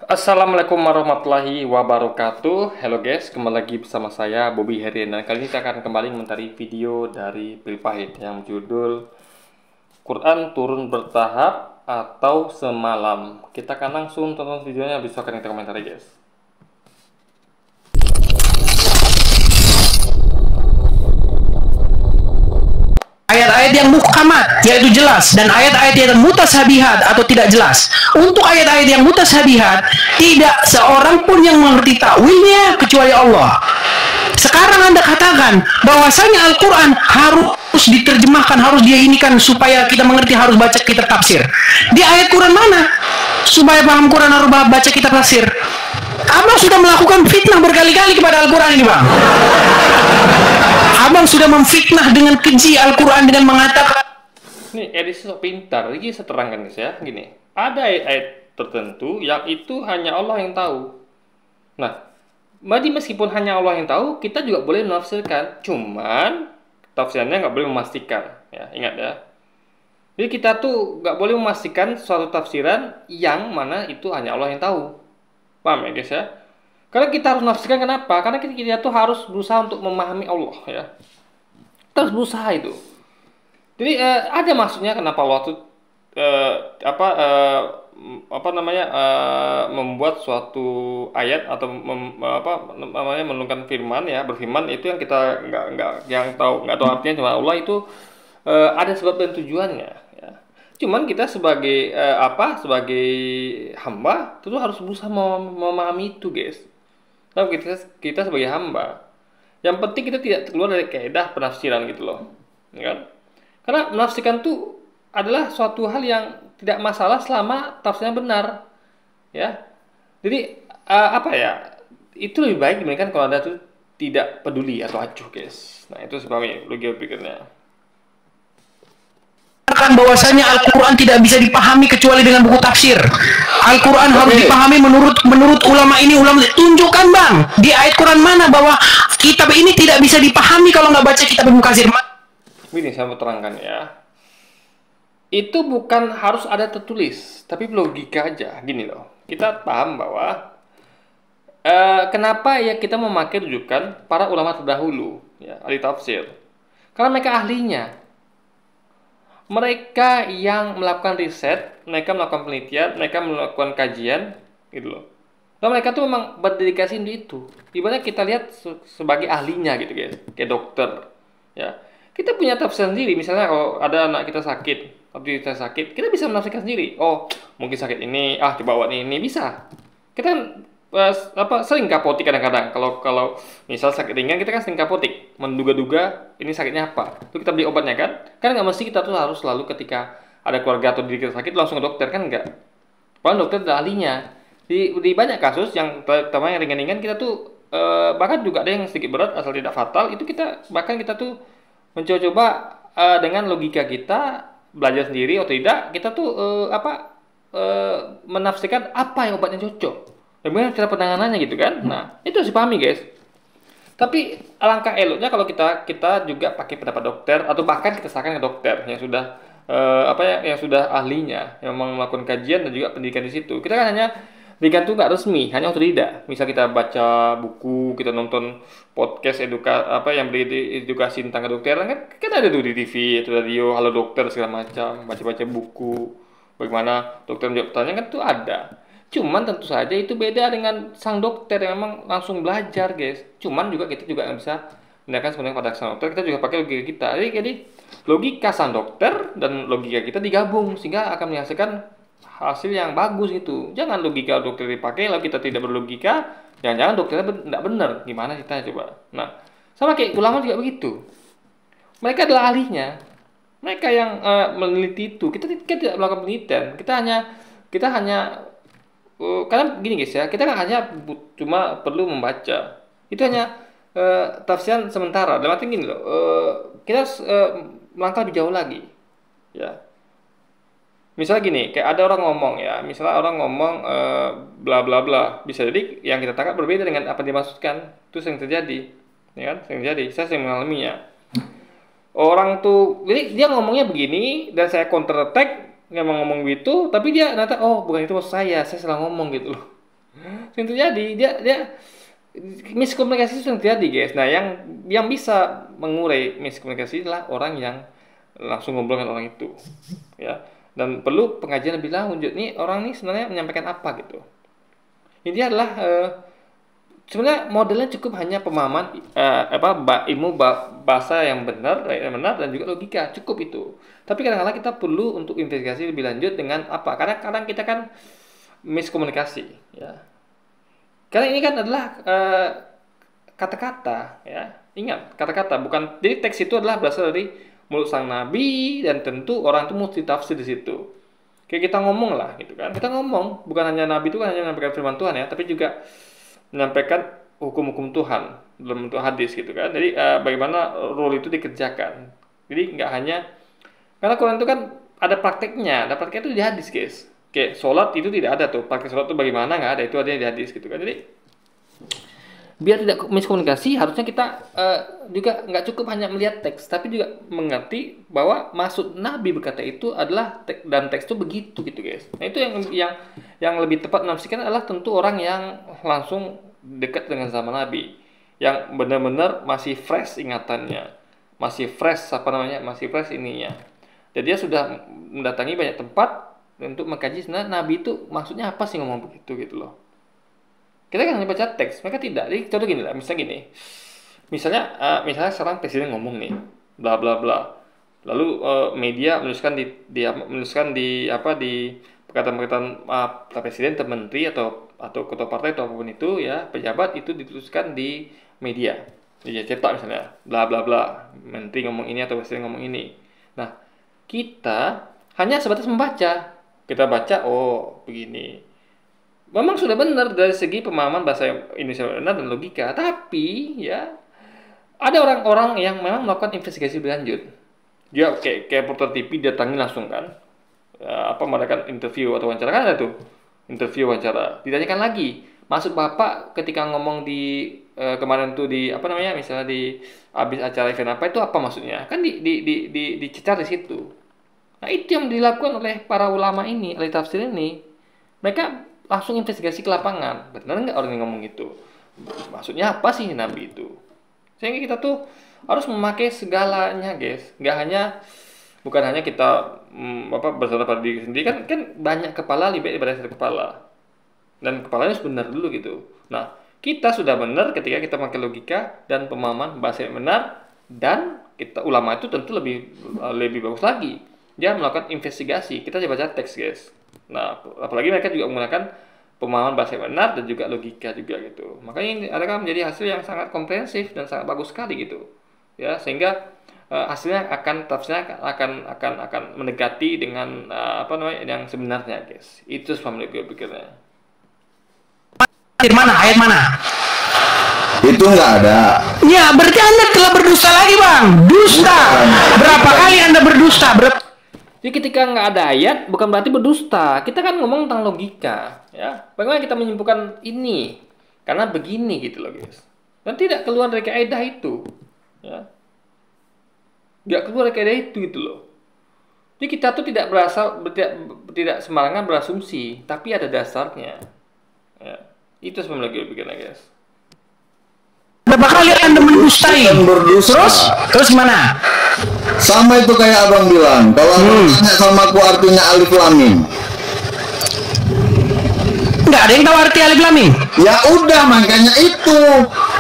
Assalamualaikum warahmatullahi wabarakatuh. Hello guys, kembali lagi bersama saya Bobby Herian. Dan kali ini saya akan kembali mentari video dari Pil Pahit yang judul Quran turun bertahap atau semalam. Kita akan langsung tonton videonya, bisa akan kita komentari guys. Ayat-ayat yang muhkamat, yaitu jelas, dan ayat-ayat yang mutashabihat atau tidak jelas. Untuk ayat-ayat yang mutashabihat, tidak seorang pun yang mengerti takwilnya kecuali Allah. Sekarang Anda katakan bahwasanya Al-Quran harus diterjemahkan, harus diinikan supaya kita mengerti, harus baca kitab tafsir. Di ayat Quran mana? Supaya paham Quran harus baca kitab tafsir. Abang sudah melakukan fitnah berkali-kali kepada Al-Quran ini, Bang. Abang sudah memfitnah dengan keji Al-Quran dengan mengatakan, Nih, edisi sok pintar. Ini saya terangkan guys ya. Gini, ada ayat-ayat tertentu yang itu hanya Allah yang tahu. Nah, jadi meskipun hanya Allah yang tahu, kita juga boleh menafsirkan. Cuman tafsirannya nggak boleh memastikan. Ya, ingat ya. Jadi kita tuh nggak boleh memastikan suatu tafsiran yang mana itu hanya Allah yang tahu. Paham ya guys ya? Karena kita harus menafsirkan, kenapa? Karena kita tuh harus berusaha untuk memahami Allah ya. Kita harus berusaha itu. Jadi ada maksudnya kenapa Allah tuh membuat suatu ayat atau menurunkan firman ya, berfirman itu yang kita nggak tahu artinya, cuma Allah itu ada sebab dan tujuannya ya. Cuman kita sebagai sebagai hamba itu harus berusaha memahami itu guys. Nah, kita sebagai hamba, yang penting kita tidak keluar dari kaidah penafsiran gitu loh, ya kan? Karena menafsirkan itu adalah suatu hal yang tidak masalah selama tafsirnya benar, ya. Jadi itu lebih baik dibandingkan kalau Anda tuh tidak peduli atau acuh guys. Nah itu sebabnya logika pikirnya. bahwasanya Al-Quran tidak bisa dipahami kecuali dengan buku tafsir. Al-Quran harus dipahami menurut ulama ini, ulama tunjukkan bang di ayat Quran mana bahwa kitab ini tidak bisa dipahami kalau nggak baca kitab Ibnu Katsir. Ini saya mau terangkan ya. Itu bukan harus ada tertulis, tapi logika aja. Gini loh, kita paham bahwa kenapa ya kita memakai rujukan para ulama terdahulu, ya, ahli tafsir. Karena mereka ahlinya. Mereka yang melakukan riset, mereka melakukan penelitian, mereka melakukan kajian, gitu loh. Dan mereka tuh memang berdedikasi untuk itu. Ibaratnya kita lihat sebagai ahlinya gitu guys, kayak dokter, ya. Kita punya tafsir sendiri. Misalnya kalau ada anak kita sakit, kita bisa menafsirkan sendiri. Oh, mungkin sakit ini, coba obat ini bisa. Kita kan sering ke apotik kadang-kadang. Kalau misal sakit ringan, kita kan sering ke apotik, menduga-duga ini sakitnya apa. Itu kita beli obatnya kan. Kan nggak mesti kita tuh harus selalu ketika ada keluarga atau diri kita sakit langsung ke dokter, kan enggak. Padahal dokter adalah ahlinya. Di banyak kasus yang terutama yang ringan-ringan, kita tuh bahkan juga ada yang sedikit berat asal tidak fatal, itu kita tuh mencoba dengan logika kita, belajar sendiri atau tidak, kita tuh menafsirkan apa yang obatnya cocok. Bagaimana cara penanganannya gitu kan? Nah, itu harus dipahami guys. Tapi alangkah eloknya kalau kita juga pakai pendapat dokter, atau bahkan kita serahkan ke dokter yang sudah yang sudah ahlinya, yang memang melakukan kajian dan juga pendidikan di situ. Kita kan hanya berikan tuh nggak resmi, hanya otodidak. Misal kita baca buku, kita nonton podcast yang beredukasi tentang kedokteran, kan ada tuh di TV atau radio, halo dokter segala macam, baca-baca buku, bagaimana dokter menjawab pertanyaan, kan tuh ada. Cuman tentu saja itu beda dengan sang dokter yang memang langsung belajar guys. Cuman juga kita juga nggak bisa menggunakan sebenarnya pada sang dokter, kita juga pakai logika kita. Jadi logika sang dokter dan logika kita digabung sehingga akan menghasilkan hasil yang bagus itu. Jangan logika dokter dipakai lalu kita tidak berlogika, jangan-jangan dokternya tidak benar. Gimana kita coba? Nah, sama kayak ulama juga begitu. Mereka adalah ahlinya. Mereka yang meneliti itu. Kita tidak melakukan penelitian. Kita hanya karena gini guys ya, kita kan hanya cuma perlu membaca. Itu hanya tafsiran sementara. Dalam arti gini loh, kita melangkah lebih jauh lagi. Ya. Misalnya gini, kayak ada orang ngomong ya, misalnya orang ngomong bla bla bla, bisa jadi yang kita tangkap berbeda dengan apa yang dimaksudkan. Itu sering terjadi, ya kan? Sering terjadi. Saya sering mengalaminya. Orang tuh, jadi dia ngomongnya begini dan saya counter attack, memang ngomong gitu, tapi dia ternyata bukan itu maksud saya salah ngomong gitu loh. Sering terjadi. Dia miskomunikasi itu sering terjadi, guys. Nah, yang bisa mengurai miskomunikasi adalah orang yang langsung ngobrol dengan orang itu, ya. Dan perlu pengajian lebih lanjut nih, orang nih sebenarnya menyampaikan apa gitu. Ini adalah sebenarnya modelnya cukup hanya pemahaman ilmu bahasa yang benar dan juga logika, cukup itu. Tapi kadang-kadang kita perlu untuk investigasi lebih lanjut dengan apa? Karena kadang kita kan miskomunikasi, ya. Karena ini kan adalah kata-kata, ya. Ingat, kata-kata bukan. Jadi teks itu adalah berasal dari mulut sang nabi, dan tentu orang itu mesti tafsir di situ. Kayak kita ngomong lah, gitu kan. Kita ngomong, bukan hanya nabi itu kan hanya menyampaikan firman Tuhan, ya, tapi juga menyampaikan hukum-hukum Tuhan dalam bentuk hadis, gitu kan. Jadi bagaimana role itu dikerjakan. Jadi nggak hanya, karena Quran itu kan ada prakteknya itu di hadis, guys. Kayak sholat itu tidak ada tuh, praktek sholat itu bagaimana, nggak ada, itu adanya di hadis, gitu kan. Jadi biar tidak miskomunikasi, harusnya kita juga nggak cukup hanya melihat teks, tapi juga mengerti bahwa maksud Nabi berkata itu adalah dan teks itu begitu, gitu, guys. Nah, itu yang lebih tepat menafsirkan adalah tentu orang yang langsung dekat dengan zaman Nabi, yang benar-benar masih fresh ingatannya, masih fresh masih fresh ininya. Jadi dia sudah mendatangi banyak tempat untuk mengkaji sebenarnya Nabi itu maksudnya apa sih ngomong begitu, gitu loh. Kita kan hanya baca teks, mereka tidak. Jadi contoh gini lah, misalnya seorang presiden ngomong nih, bla bla bla. Lalu media menuliskan di perkataan-perkataan presiden atau menteri atau ketua partai atau apapun itu, ya, pejabat itu dituliskan di media. Dia cetak misalnya, bla bla bla, menteri ngomong ini atau presiden ngomong ini. Nah, kita hanya sebatas membaca. Kita baca, oh begini. Memang sudah benar dari segi pemahaman bahasa Indonesia benar dan logika, tapi ya ada orang-orang yang memang melakukan investigasi lebih lanjut. Dia kayak reporter TV datangi langsung kan, mengadakan interview atau wawancara, kan ada tuh interview wawancara. Ditanyakan lagi, maksud Bapak ketika ngomong di kemarin tuh di misalnya di habis acara event apa itu apa maksudnya? Kan dicecar di situ. Nah, itu yang dilakukan oleh para ulama ini, ahli tafsir ini. Mereka langsung investigasi ke lapangan, benar nggak orang yang ngomong itu, maksudnya apa sih Nabi itu. Sehingga kita tuh harus memakai segalanya, guys. Bukan hanya kita bersandar pada diri sendiri, kan banyak kepala lebih daripada satu kepala, dan kepalanya harus benar dulu gitu. Nah, kita sudah benar ketika kita pakai logika dan pemahaman bahasa yang benar, dan kita ulama itu tentu lebih bagus lagi. Dia melakukan investigasi, kita coba baca teks, guys. Nah, apalagi mereka juga menggunakan pemahaman bahasa yang benar dan juga logika juga gitu. Makanya ini adalah menjadi hasil yang sangat komprehensif dan sangat bagus sekali gitu. Ya, sehingga hasilnya akan mendekati dengan yang sebenarnya, guys. Itu sebenarnya gue pikirnya. Ayat mana? Itu nggak ada. Ya, berarti Anda telah berdusta lagi, Bang. Dusta. Berapa kali Anda berdusta? Jadi ketika nggak ada ayat, bukan berarti berdusta. Kita kan ngomong tentang logika, ya. Bagaimana kita menyimpulkan ini? Karena begini gitu loh, guys. Dan tidak keluar dari kaidah itu, ya. Nggak keluar dari kaidah itu gitu loh. Jadi kita tuh tidak tidak sembarangan berasumsi, tapi ada dasarnya. Ya. Itu sebenarnya pikirnya, guys. Berapa kali Anda mendustai? Terus mana? Sama itu kayak abang bilang, kalau abang tanya sama aku artinya alif lam mim. Nggak ada yang tahu arti alif lam mim. Ya udah, makanya itu.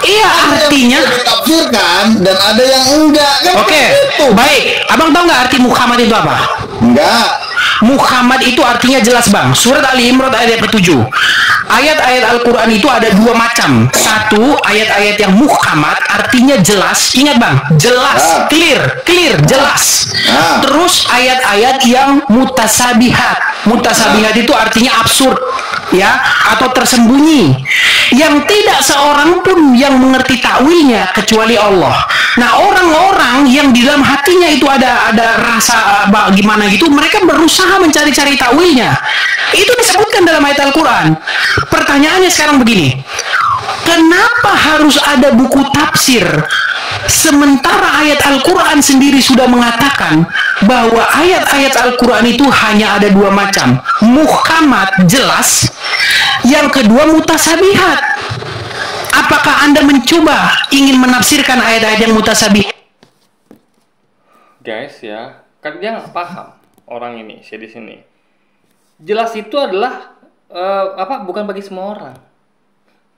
Iya, artinya ditafsirkan dan ada yang enggak. Kan oke, baik. Abang tahu nggak arti Muhammad itu apa? Enggak. Muhammad itu artinya jelas, Bang. Surat Ali Imran ayat 7. Ayat-ayat Al-Quran itu ada dua macam. Satu, ayat-ayat yang muhkamat, artinya jelas. Ingat, Bang, jelas, clear, jelas. Terus ayat-ayat yang mutasabihat. Mutasabihat itu artinya absurd, ya, atau tersembunyi, yang tidak seorang pun yang mengerti takwilnya kecuali Allah. Nah, orang-orang yang di dalam hatinya itu ada rasa gimana gitu, mereka berusaha mencari-cari takwilnya. Itu disebutkan dalam ayat Al-Quran. Pertanyaannya sekarang begini, kenapa harus ada buku tafsir sementara ayat Al-Quran sendiri sudah mengatakan bahwa ayat-ayat Al-Quran itu hanya ada dua macam, muhkamat jelas, Yang kedua, mutasabihat. Apakah Anda mencoba ingin menafsirkan ayat-ayat yang mutasabihat? Guys ya, kan dia nggak paham orang ini, saya di sini. Jelas itu adalah bukan bagi semua orang.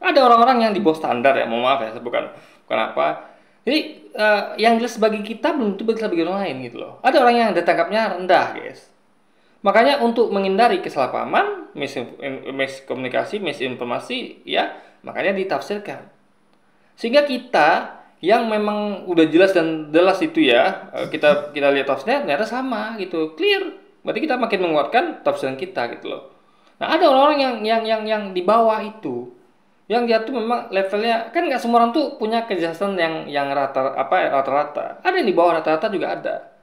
Ada orang-orang yang di bawah standar ya, mohon maaf ya, bukan apa. Jadi yang jelas bagi kita belum tentu bagi orang lain gitu loh. Ada orang yang ditangkapnya rendah, guys. Makanya untuk menghindari kesalahpahaman, miskomunikasi, misinformasi, ya makanya ditafsirkan. Sehingga kita yang memang udah jelas dan jelas itu ya, kita lihat tafsirnya ternyata sama gitu, clear. Berarti kita makin menguatkan tafsiran kita gitu loh. Nah, ada orang-orang yang di bawah itu, yang dia tuh memang levelnya, kan nggak semua orang tuh punya kejelasan yang rata-rata. Ada yang di bawah rata-rata juga ada.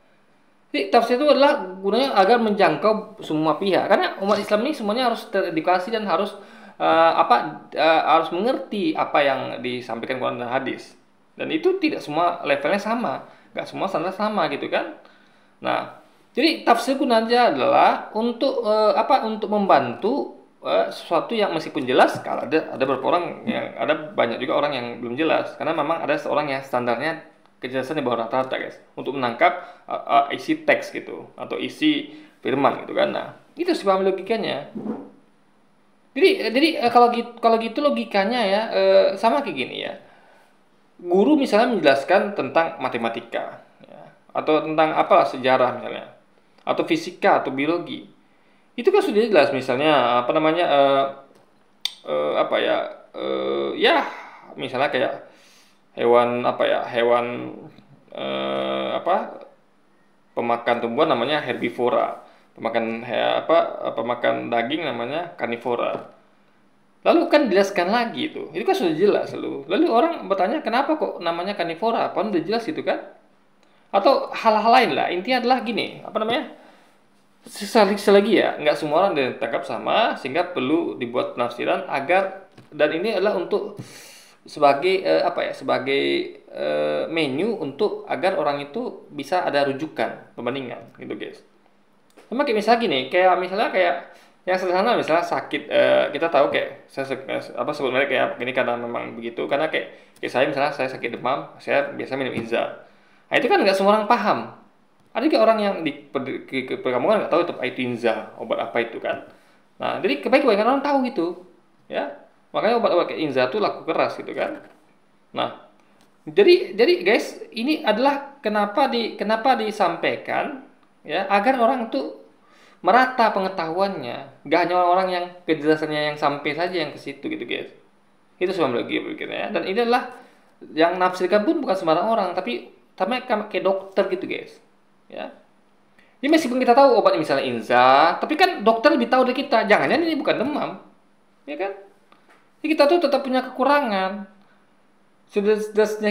Jadi tafsir itu adalah gunanya agar menjangkau semua pihak. Karena umat Islam ini semuanya harus teredukasi dan harus harus mengerti apa yang disampaikan Quran dan hadis. Dan itu tidak semua levelnya sama, nggak semua standar sama gitu kan. Nah, jadi tafsir gunanya adalah untuk untuk membantu sesuatu yang meskipun jelas. Kalau ada beberapa orang yang ada banyak juga orang yang belum jelas, karena memang ada seorang yang standarnya kejelasan di bawah rata-rata, guys, untuk menangkap isi teks gitu atau isi firman gitu kan. Nah, itu sih paham logikanya. Jadi kalau gitu logikanya ya sama kayak gini ya. Guru misalnya menjelaskan tentang matematika ya, atau tentang apalah sejarah misalnya, atau fisika atau biologi. Itu kan sudah jelas misalnya ya misalnya kayak hewan pemakan tumbuhan namanya herbivora, pemakan daging namanya karnivora. Lalu kan dijelaskan lagi itu kan sudah jelas lalu orang bertanya kenapa kok namanya karnivora, apa udah jelas gitu kan, atau hal-hal lain lah. Intinya adalah gini, selagi ya nggak semua orang ditangkap sama, sehingga perlu dibuat penafsiran agar, dan ini adalah untuk sebagai menu untuk agar orang itu bisa ada rujukan perbandingan gitu, guys. Sama kayak misalnya gini, kayak yang sederhana, misalnya sakit, kita tahu kayak saya sebut merek kayak ini karena memang begitu, karena kayak saya misalnya saya sakit demam, saya biasa minum Inza. Nah, itu kan nggak semua orang paham. Ada juga orang yang di perkampungan nggak tahu itu Inza, obat apa itu kan. Nah, jadi kebanyakan orang tahu gitu, ya. Makanya obat-obat kayak Inza itu laku keras gitu kan. Nah, jadi guys, ini adalah kenapa disampaikan ya, agar orang itu merata pengetahuannya, gak hanya orang yang kejelasannya yang sampai saja yang ke situ gitu, guys. Itu semua lagi berpikirnya. Dan ini adalah yang nafsirkan pun bukan sembarang orang, tapi kayak dokter gitu, guys. Ya. Jadi meskipun kita tahu obat misalnya Inza, tapi kan dokter lebih tahu dari kita. Jangan-jangan ini bukan demam, ya kan? Jadi kita tuh tetap punya kekurangan. Sudah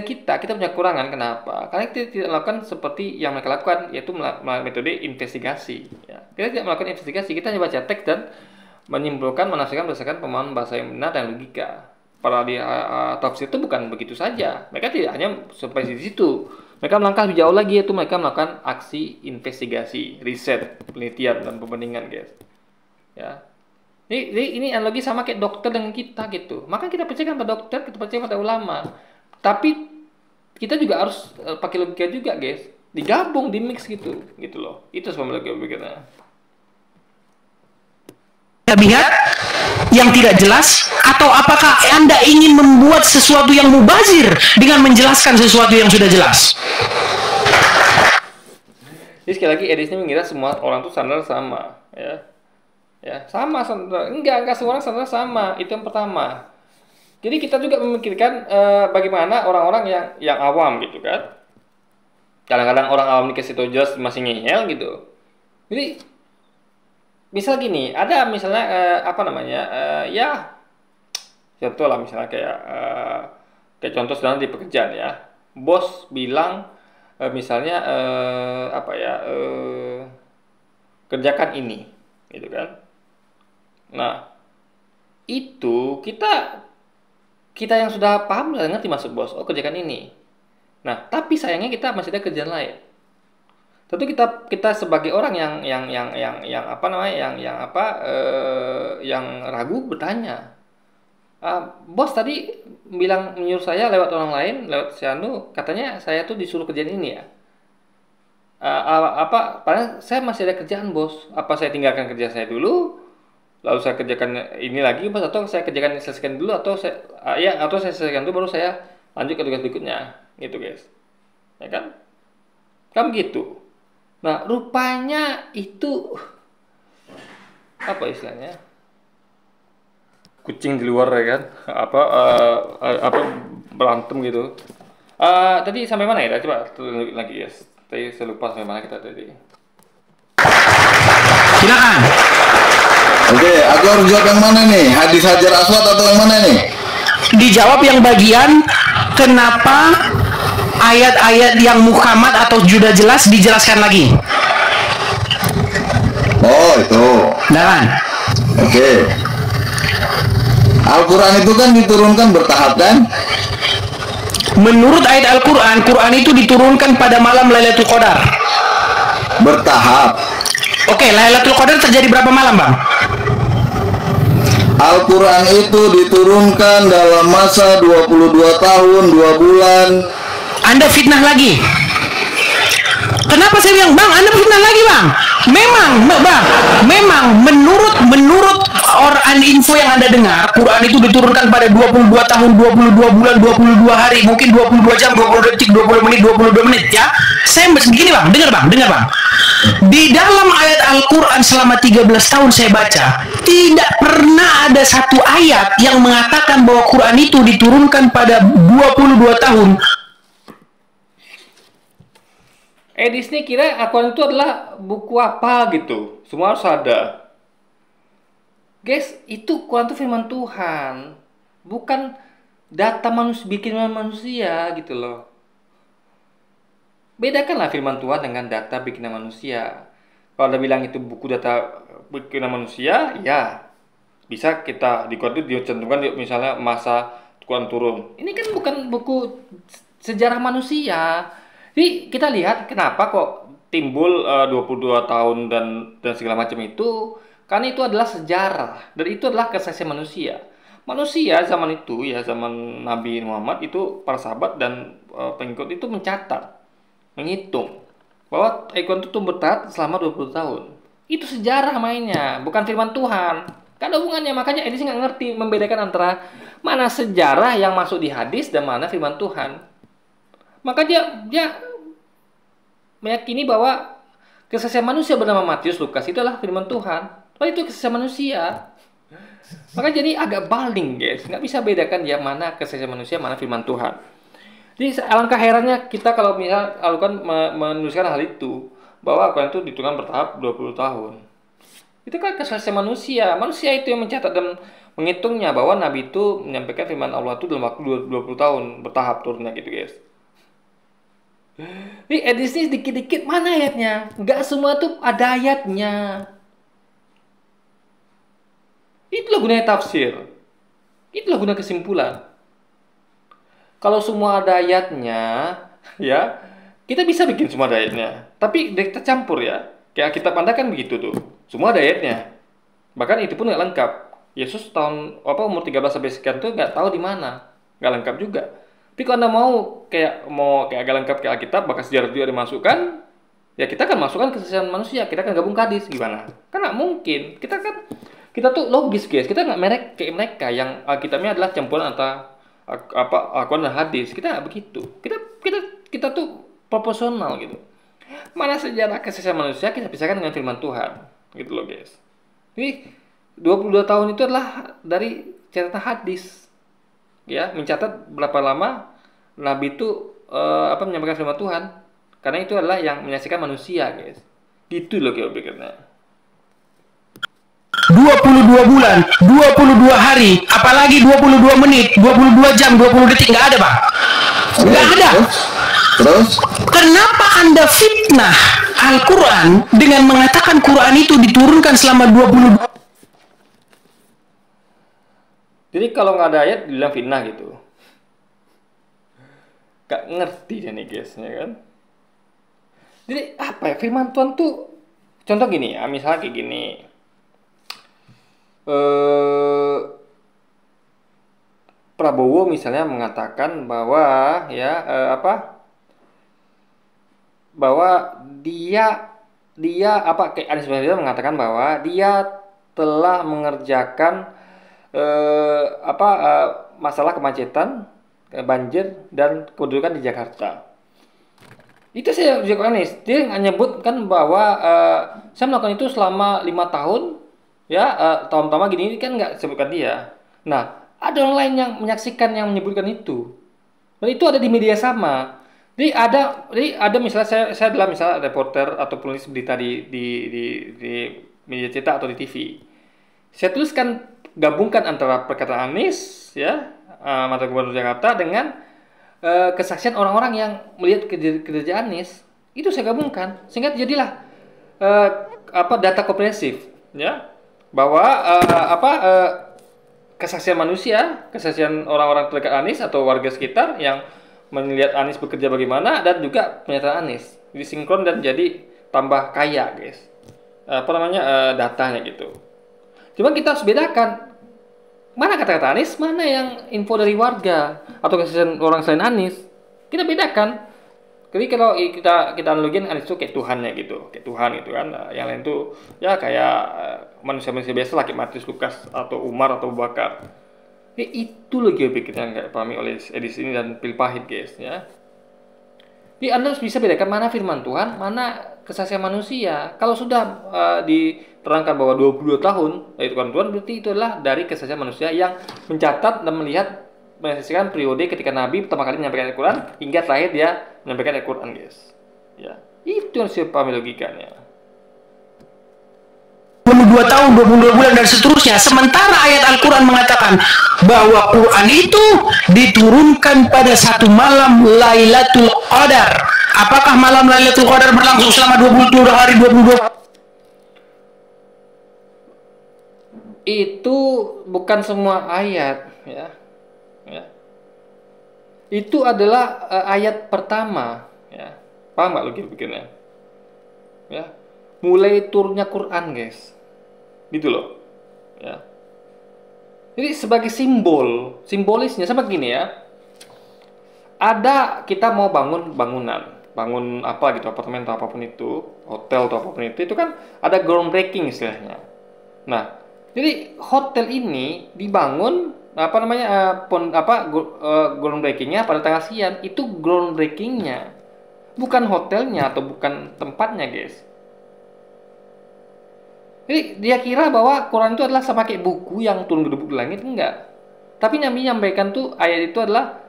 kita punya kekurangan. Kenapa? Karena kita tidak melakukan seperti yang mereka lakukan, yaitu melalui metode investigasi. Ya. Kita tidak melakukan investigasi, kita hanya baca teks dan menyimpulkan, menafsirkan berdasarkan pemahaman bahasa yang benar dan logika. Para di tafsir itu bukan begitu saja. Mereka tidak hanya sampai di situ. Mereka melangkah lebih jauh lagi, yaitu mereka melakukan aksi investigasi, riset, penelitian dan perbandingan, guys. Ya. Ini analogi sama kayak dokter dengan kita gitu. Maka kita percaya pada dokter, kita percaya pada ulama. Tapi kita juga harus pakai logika juga, guys. Digabung, dimix gitu loh. Itu semua logika pikirnya. Tabiat yang tidak jelas, atau apakah Anda ingin membuat sesuatu yang mubazir dengan menjelaskan sesuatu yang sudah jelas? Jadi sekali lagi Edis ini mengira semua orang tuh standar sama, ya. Ya, sama standar. Enggak semua orang standar sama. Itu yang pertama. Jadi kita juga memikirkan bagaimana orang-orang yang awam gitu kan. Kadang-kadang orang awam dikasih tahu jelas masih ngeyel gitu. Jadi misal gini, ada misalnya ya contoh lah, misalnya kayak contoh sederhana di pekerjaan ya. Bos bilang misalnya kerjakan ini gitu kan. Nah, itu kita yang sudah paham dan ngerti maksud bos, kerjakan ini. Nah, tapi sayangnya kita masih ada kerjaan lain. Tentu kita sebagai orang yang ragu bertanya, Bos tadi bilang menyuruh saya lewat orang lain, lewat si Anu, katanya saya tuh disuruh kerjain ini ya. Padahal saya masih ada kerjaan bos. Apa saya tinggalkan kerja saya dulu, lalu saya kerjakan ini lagi bos, atau saya kerjakan selesaikan dulu, atau atau saya selesaikan dulu baru saya lanjut ke tugas berikutnya, gitu guys. Ya kan gitu. Nah rupanya itu apa istilahnya, kucing di luar ya kan, apa berantem gitu. Tadi sampai mana ya? Coba tunjukin lagi ya. Tadi saya lupa sampai mana kita tadi. Silakan. Oke, aku harus jawab yang mana nih? Hadis Hajar Aswad atau yang mana nih? Dijawab yang bagian kenapa ayat-ayat yang muhkamat atau sudah jelas dijelaskan lagi. Oh, itu. Silakan. Oke. Al-Quran itu kan diturunkan bertahap kan? Menurut ayat Al-Quran, Quran itu diturunkan pada malam Lailatul Qadar. Bertahap. Oke, Lailatul Qadar terjadi berapa malam, Bang? Al-Quran itu diturunkan dalam masa 22 tahun, 2 bulan. Anda fitnah lagi. Kenapa saya bilang, Bang, Anda fitnah lagi, Bang? Memang menurut orang info yang Anda dengar, Quran itu diturunkan pada 22 tahun, 22 bulan, 22 hari, mungkin 22 jam, 20 detik, 20 menit, 22 menit ya. Saya begini, Bang, dengar Bang. Di dalam ayat Al-Quran selama 13 tahun saya baca, tidak pernah ada satu ayat yang mengatakan bahwa Quran itu diturunkan pada 22 tahun. Disney kira Al-Quran itu adalah buku apa gitu. Semua harus ada. Guys, itu Quran itu firman Tuhan. Bukan data bikinan manusia gitu loh. Bedakanlah firman Tuhan dengan data bikinan manusia. Kalau Anda bilang itu buku data bikinan manusia, ya bisa kita di Quran itu dicantumkan misalnya masa Quran turun. Ini kan bukan buku sejarah manusia. Jadi kita lihat kenapa kok timbul 22 tahun dan segala macam itu, karena itu adalah sejarah dan itu adalah kesaksian manusia. Manusia zaman itu ya, zaman Nabi Muhammad itu, para sahabat dan pengikut itu mencatat, menghitung bahwa Al-Quran itu bertahan selama 20 tahun. Itu sejarah mainnya, bukan firman Tuhan. Kan ada hubungannya, makanya ini sih nggak ngerti membedakan antara mana sejarah yang masuk di hadis dan mana firman Tuhan. Maka dia meyakini bahwa kesaksian manusia bernama Matius, Lukas itu adalah firman Tuhan. Padahal itu kesaksian manusia. Maka jadi agak baling guys, nggak bisa bedakan ya mana kesaksian manusia, mana firman Tuhan. Jadi alangkah herannya kita kalau misal Al-Quran menuliskan hal itu, bahwa Al-Quran itu diturunkan bertahap 20 tahun. Itu kan kesaksian manusia. Manusia itu yang mencatat dan menghitungnya, bahwa Nabi itu menyampaikan firman Allah itu dalam waktu 20 tahun bertahap turunnya gitu guys. Ini edisi dikit-dikit mana ayatnya? Nggak semua tuh ada ayatnya. Itulah gunanya tafsir. Itulah guna kesimpulan. Kalau semua ada ayatnya, ya kita bisa bikin semua ada ayatnya. Tapi kita campur ya. Kayak kitab Anda kan begitu tuh. Semua ada ayatnya. Bahkan itu pun nggak lengkap. Yesus tahun umur 13 sampai sekian tuh nggak tahu di mana. Nggak lengkap juga. Tapi kalau Anda mau kayak agak lengkap kayak Alkitab, bahkan sejarah juga dimasukkan, ya kita kan masukkan kesaksian manusia, kita kan gabung ke hadis, gimana? Kan nggak mungkin. Kita tuh logis guys, kita nggak merek kayak mereka yang Alkitabnya adalah campuran antara Al-Quran dan hadis. Kita nggak begitu. Kita tuh proporsional gitu. Mana sejarah kesaksian manusia kita pisahkan dengan firman Tuhan, gitu loh guys. Jadi 22 tahun itu adalah dari catatan hadis. Ya, mencatat berapa lama Nabi itu menyampaikan firman Tuhan, karena itu adalah yang menyaksikan manusia guys. Gitu loh kayak pikirnya. 22 bulan, 22 hari, apalagi 22 menit, 22 jam, 20 detik, nggak ada Bang. Nggak ada. Terus? Kenapa Anda fitnah Al-Quran dengan mengatakan Quran itu diturunkan selama 22? Jadi kalau nggak ada ayat dibilang fitnah gitu. Gak ngerti ya nih guys, ya kan? Jadi apa ya, firman Tuhan tuh, contoh gini ya, misalnya kayak gini. Prabowo misalnya mengatakan bahwa ya bahwa dia kayak Anies Baswedan mengatakan bahwa dia telah mengerjakan masalah kemacetan, banjir dan kependudukan di Jakarta. Itu saya juga Anies, dia menyebutkan bahwa saya melakukan itu selama 5 tahun, ya tahun pertama gini kan nggak sebutkan dia. Nah, ada orang lain yang menyaksikan yang menyebutkan itu, dan itu ada di media sama. Jadi ada misalnya saya adalah misalnya reporter atau penulis berita di media cetak atau di TV. Saya tuliskan gabungkan antara perkataan Anies ya mantan gubernur Jakarta dengan kesaksian orang-orang yang melihat kinerja Anies. Itu saya gabungkan sehingga jadilah data komprehensif ya bahwa kesaksian manusia, kesaksian orang-orang terdekat Anies atau warga sekitar yang melihat Anies bekerja bagaimana dan juga pernyataan Anies disinkron dan jadi tambah kaya guys datanya gitu. Cuma kita harus bedakan mana kata-kata Anies, mana yang info dari warga atau kesaksian orang selain Anies. Kita bedakan. Jadi kalau kita analogin Anies itu kayak Tuhannya gitu, kayak Tuhan gitu kan. Yang lain tuh ya kayak manusia-manusia biasa lah kayak Matius, Lukas atau Umar atau Abu Bakar. Itu lagi pikir yang nggak pahami oleh edisi ini dan pil pahit guys ya. Jadi Anda harus bisa bedakan mana firman Tuhan, mana kesaksian manusia. Kalau sudah diterangkan bahwa 22 tahun itu kan Tuhan, berarti itu adalah dari kesaksian manusia yang mencatat dan melihat menyaksikan periode ketika Nabi pertama kali menyampaikan Al-Quran hingga terakhir dia menyampaikan Al-Quran guys. Ya, itu yang saya pahami logikanya. 22 tahun, 22 bulan dan seterusnya. Sementara ayat Al-Quran mengatakan bahwa Quran itu diturunkan pada satu malam Lailatul Qadar. Apakah malam Lailatul Qadar berlangsung selama 22 hari 22? Itu bukan semua ayat ya. Itu adalah ayat pertama ya. Paham nggak logika pikirnya? Ya. Mulai turunnya Quran guys. Gitu loh ya. Jadi sebagai simbolisnya sama gini ya, ada kita mau bangun apa gitu, apartemen atau apapun itu, hotel atau apapun itu kan ada groundbreaking istilahnya. Nah jadi hotel ini dibangun groundbreakingnya pada tanggal sekian. Itu groundbreakingnya, bukan hotelnya atau bukan tempatnya guys. Jadi dia kira bahwa Quran itu adalah sama kayak buku yang turun gedebuk di langit, enggak. Tapi Nabi nyampaikan tuh ayat itu adalah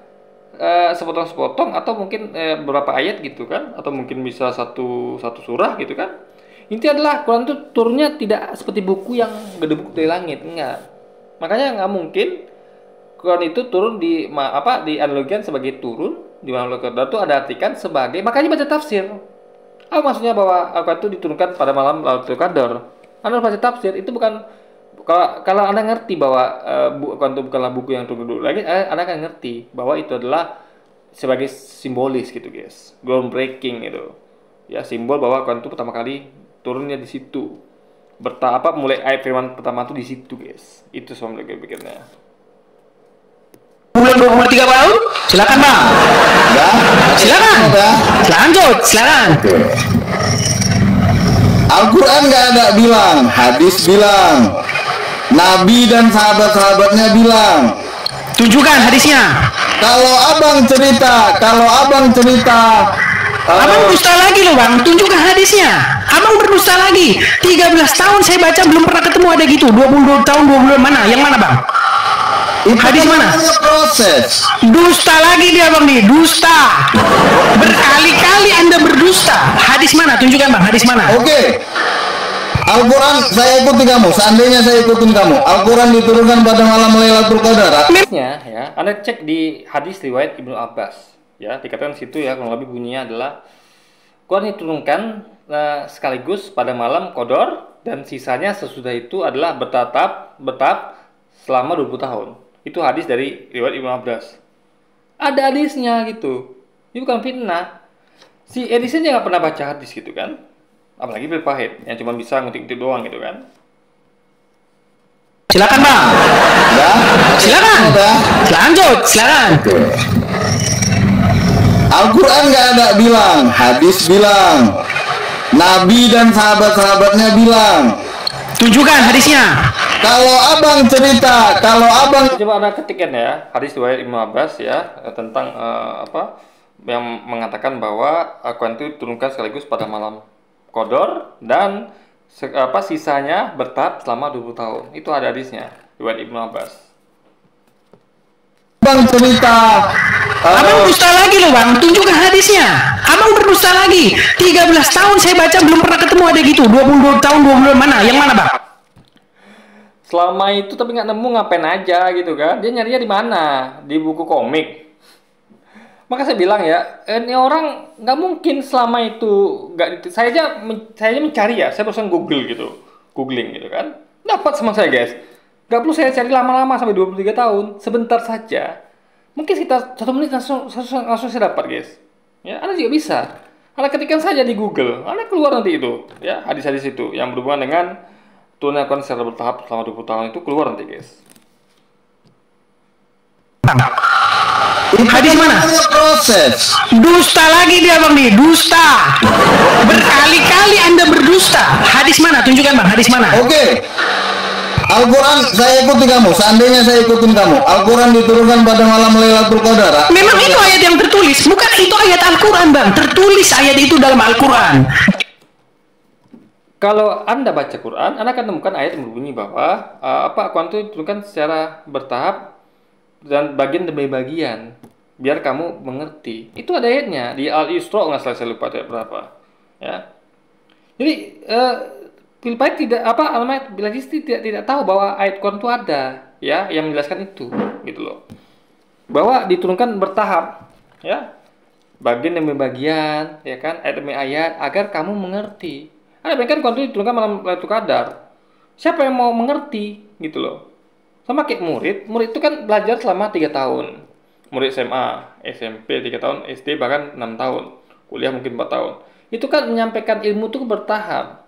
sepotong-sepotong atau mungkin beberapa ayat gitu kan, atau mungkin bisa satu surah gitu kan. Intinya adalah Quran itu turunnya tidak seperti buku yang gedebuk dari langit, enggak. Makanya nggak mungkin Quran itu turun dianalogikan sebagai turun di mana Al-Quran itu ada artikan sebagai, makanya baca tafsir. Apa maksudnya bahwa Al-Quran itu diturunkan pada malam Lailatul Qadar? Anda baca tafsir itu bukan kalau Anda ngerti bahwa Quran itu bukanlah buku yang turun dulu lagi, Anda akan ngerti bahwa itu adalah sebagai simbolis gitu guys, groundbreaking itu ya, simbol bahwa Quran itu pertama kali turunnya di situ, mulai ayat firman pertama itu di situ guys. Itu soal pikirnya. Bulan 23 tahun? Silakan bang. Ya. Silakan. Lanjut, silakan. Al-Quran nggak ada bilang, hadis bilang, Nabi dan sahabat-sahabatnya bilang. Tunjukkan hadisnya. Kalau abang cerita, Abang dusta lagi loh bang, tunjukkan hadisnya. Abang berdusta lagi. 13 tahun saya baca belum pernah ketemu ada gitu. 22 tahun 2 bulan mana? Yang mana bang? Hadis mana? Proses. Dusta lagi dia bang nih, dusta. Berkali-kali Anda berdusta. Hadis mana? Tunjukkan bang, hadis mana? Oke. Al-Quran saya ikuti kamu. Seandainya saya ikutin kamu, Al-Quran diturunkan pada malam Lailatul Qadar. Ya, Anda cek di hadis riwayat Ibnu Abbas. Ya, dikatakan situ ya, kurang lebih bunyinya adalah Quran diturunkan sekaligus pada malam Qadar dan sisanya sesudah itu adalah bertahap selama 20 tahun. Itu hadis dari riwayat Ibnu Abbas. Ada hadisnya gitu. Ini bukan fitnah. Si Edison nggak pernah baca hadis gitu kan. Apalagi Pil Pahit yang cuma bisa ngutip-ngutip doang gitu kan. Silakan bang. Ya. Silakan. Lanjut, silakan. Al-Quran nggak ada bilang, hadis bilang, Nabi dan sahabat-sahabatnya bilang. Tunjukkan hadisnya. Kalau abang cerita, kalau abang Coba Anda ketikkan ya, hadis riwayat Ibnu Abbas ya, tentang apa yang mengatakan bahwa Al-Quran itu diturunkan sekaligus pada malam Qadar dan sisanya bertahap selama 20 tahun. Itu ada hadisnya, riwayat Ibnu Abbas. abang cerita, Abang dusta lagi loh bang, tunjukkan hadisnya. Abang berdusta lagi. 13 tahun saya baca belum pernah ketemu ada gitu. 22 tahun, 22 mana? Yang mana bang? Selama itu tapi nggak nemu ngapain aja gitu kan? Dia nyarinya di mana? Di buku komik. Maka saya bilang ya, ini orang nggak mungkin selama itu nggak. Saya aja mencari ya. Saya barusan googling gitu kan. Dapat sama saya guys. Nggak perlu saya cari lama-lama sampai 23 tahun. Sebentar saja. Mungkin sekitar 1 menit langsung saya dapat guys. Ya, Anda juga bisa. Anda ketikkan saja di Google. Anda keluar nanti itu. Ya, hadis-hadis itu yang berhubungan dengan turunnya Al-Quran secara bertahap selama 20 tahun itu keluar nanti guys. Hadis mana? proses. Dusta lagi dia bang nih, dusta. Berkali-kali Anda berdusta. Hadis mana? Tunjukkan bang, hadis mana? Oke. Al-Quran saya ikuti kamu. Seandainya saya ikutin kamu, Al-Quran diturunkan pada malam Lailatul Qadar. Memang itu ayat yang tertulis, bukan itu ayat Al-Quran bang. Tertulis ayat itu dalam Al-Quran. Kalau Anda baca Quran, Anda akan temukan ayat yang berbunyi bahwa Al-Quran itu diturunkan secara bertahap dan bagian demi bagian biar kamu mengerti. Itu ada ayatnya di Al-Isra, nggak salah saya lupa ayat berapa. Ya. Jadi Filipait tidak tahu bahwa ayat Quran itu ada, ya, yang menjelaskan itu, gitu loh. Bahwa diturunkan bertahap, ya, bagian demi bagian, ya kan, ayat demi ayat, agar kamu mengerti. Ada kan Quran itu diturunkan malam Lailatul Qadar. Siapa yang mau mengerti, gitu loh. Sama kayak murid itu kan belajar selama 3 tahun. Murid SMA, SMP 3 tahun, SD bahkan 6 tahun, kuliah mungkin 4 tahun. Itu kan menyampaikan ilmu itu bertahap.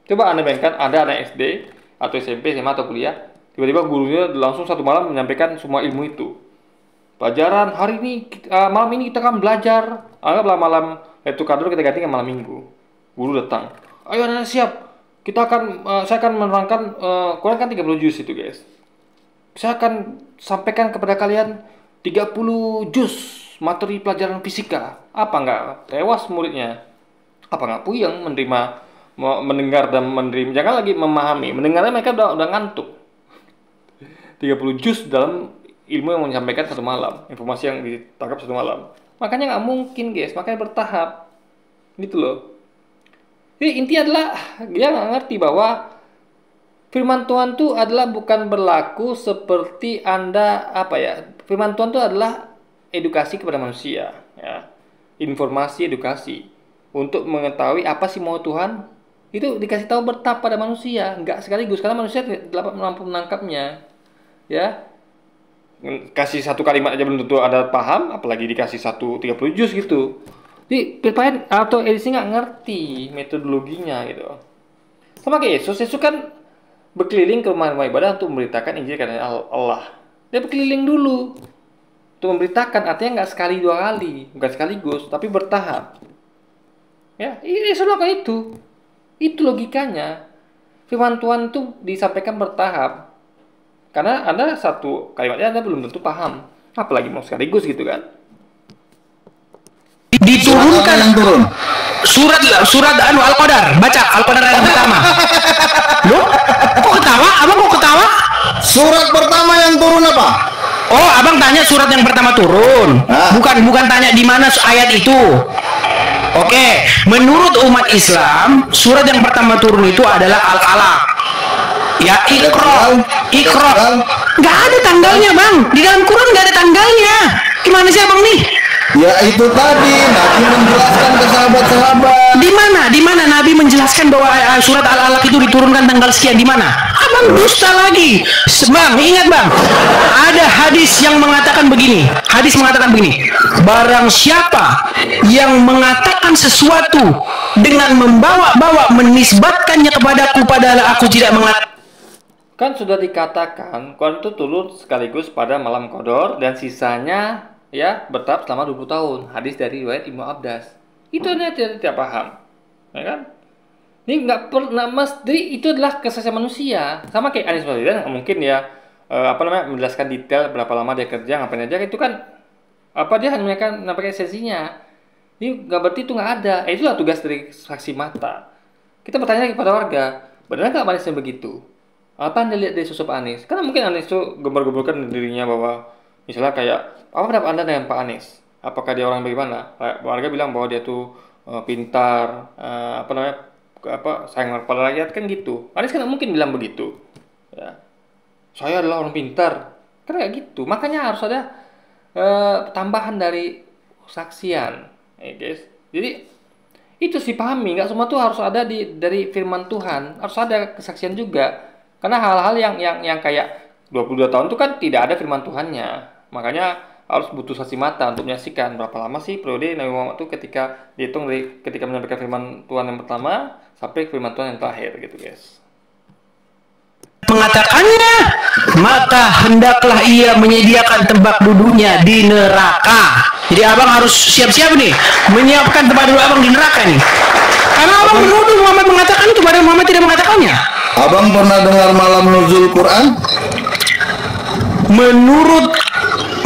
Coba Anda bayangkan ada anak SD atau SMP, SMA atau kuliah, tiba-tiba gurunya langsung satu malam menyampaikan semua ilmu itu. Pelajaran hari ini, malam ini kita akan belajar. Anggaplah malam Lailatul Qadar kita ganti ke malam Minggu. Guru datang. Ayo anak siap. Saya akan menerangkan Quran kan 30 juz itu guys. Saya akan sampaikan kepada kalian 30 juz materi pelajaran fisika. Apa enggak tewas muridnya? Apa enggak puyeng mendengar dan menerima? Jangan lagi memahami. Mendengarnya mereka udah ngantuk. 30 juz dalam ilmu yang menyampaikan satu malam. Informasi yang ditangkap satu malam. Makanya nggak mungkin guys. Makanya bertahap. Gitu loh. Jadi intinya adalah dia nggak ngerti bahwa firman Tuhan itu adalah bukan berlaku seperti Anda firman Tuhan itu adalah edukasi kepada manusia, ya. Informasi edukasi untuk mengetahui apa sih mau Tuhan itu dikasih tahu bertahap pada manusia, nggak sekaligus karena manusia tidak mampu menangkapnya, ya. Kasih satu kalimat aja belum tentu ada paham, apalagi dikasih 30 juz gitu. Jadi Filipait atau edisi nggak ngerti metodologinya gitu. Sama kayak Yesus kan berkeliling ke rumah-rumah ibadah untuk memberitakan Injil karena Allah. Dia berkeliling dulu untuk memberitakan, artinya nggak sekali 2 kali, bukan sekaligus, tapi bertahap. Ya, Yesus lakukan itu. Itu logikanya. Firman Tuhan itu disampaikan bertahap. Karena Anda satu kalimatnya Anda belum tentu paham, apalagi mau sekaligus gitu kan. Diturunkan yang turun. surat Al-Qadar. Baca Al-Qadar yang pertama. Loh? Kok ketawa? Abang kok ketawa? Surat pertama yang turun apa? Oh, abang tanya surat yang pertama turun. Bukan tanya di mana ayat itu. Oke, menurut umat Islam, surat yang pertama turun itu adalah Al-Alaq. Ya, Iqra. Nggak ada tanggalnya, Bang. Di dalam Quran nggak ada tanggalnya. Gimana sih abang nih? Ya itu tadi Nabi menjelaskan ke sahabat-sahabat. Di mana Nabi menjelaskan bahwa surat Al-Alaq itu diturunkan tanggal sekian? Di mana? Abang dusta lagi. Bang, ingat Bang, ada hadis yang mengatakan begini. Hadis mengatakan begini. Barang siapa yang mengatakan sesuatu dengan membawa-bawa menisbatkannya kepadaku padahal aku tidak mengatakan. Kan sudah dikatakan Quran itu turun sekaligus pada malam Qadar dan sisanya ya bertahap selama 20 tahun. Hadis dari riwayat Ibnu Abbas. Itu nih tidak paham. Ya kan? Ini nggak mesti itu adalah kesaksian manusia. Sama kayak Anies Baswedan mungkin ya menjelaskan detail berapa lama dia kerja ngapain aja, itu kan dia hanya menyampaikan esensinya. Ini nggak berarti itu nggak ada. Itulah tugas dari saksi mata. Kita bertanya kepada warga, benar nggak Anies begitu? Apa Anda lihat dari sosok Anies? Karena mungkin Anies itu gembar-gemburkan dirinya bahwa misalnya kayak apa pendapat Anda dengan Pak Anies? Apakah dia orang bagaimana? Warga bilang bahwa dia tuh pintar, sayang kepada rakyat kan gitu. Anies kan mungkin bilang begitu. Ya. Saya adalah orang pintar. Kan kayak gitu. Makanya harus ada tambahan dari saksian, guys. Jadi itu sih pahami, nggak semua tuh harus ada dari firman Tuhan, harus ada kesaksian juga. Karena hal-hal yang kayak 22 tahun itu kan tidak ada firman Tuhannya. Makanya harus butuh saksi mata untuk menyaksikan berapa lama sih periode Nabi Muhammad itu ketika dihitung dari ketika menyampaikan firman Tuhan yang pertama sampai firman Tuhan yang terakhir gitu, guys. Mengatakannya, maka hendaklah ia menyediakan tempat duduknya di neraka. Jadi abang harus siap-siap nih menyiapkan tempat duduk abang di neraka nih. Karena abang menuduh Muhammad mengatakan itu, padahal Muhammad tidak mengatakannya. Abang pernah dengar malam nuzul Quran? Menurut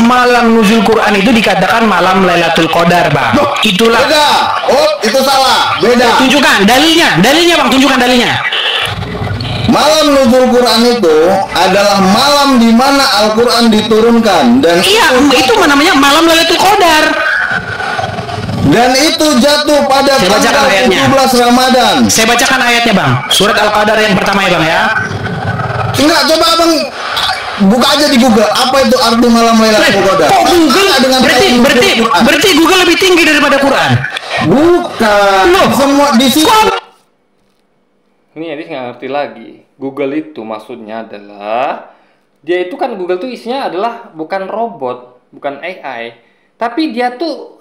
malam nuzul Quran itu dikatakan malam Lailatul Qadar, Bang. Itulah. Beda. Oh, itu salah. Beda. Tunjukkan dalilnya. Dalilnya, Bang, tunjukkan dalilnya. Malam nuzul Quran itu adalah malam di mana Al-Quran diturunkan dan itu namanya malam Lailatul Qadar. Dan itu jatuh pada tanggal 17 Ramadan. Saya bacakan ayatnya, Bang. Surat Al-Qadar yang pertama ya, Bang ya. Enggak, coba Abang buka aja di Google. Apa itu arti malam Lailatul Qadar? Kok Google? Berarti Google lebih tinggi daripada Quran? Bukan. Loh, semua di situ. Ini Adis nggak ngerti lagi. Google itu maksudnya adalah dia itu kan Google tuh isinya adalah bukan robot, bukan AI, tapi dia tuh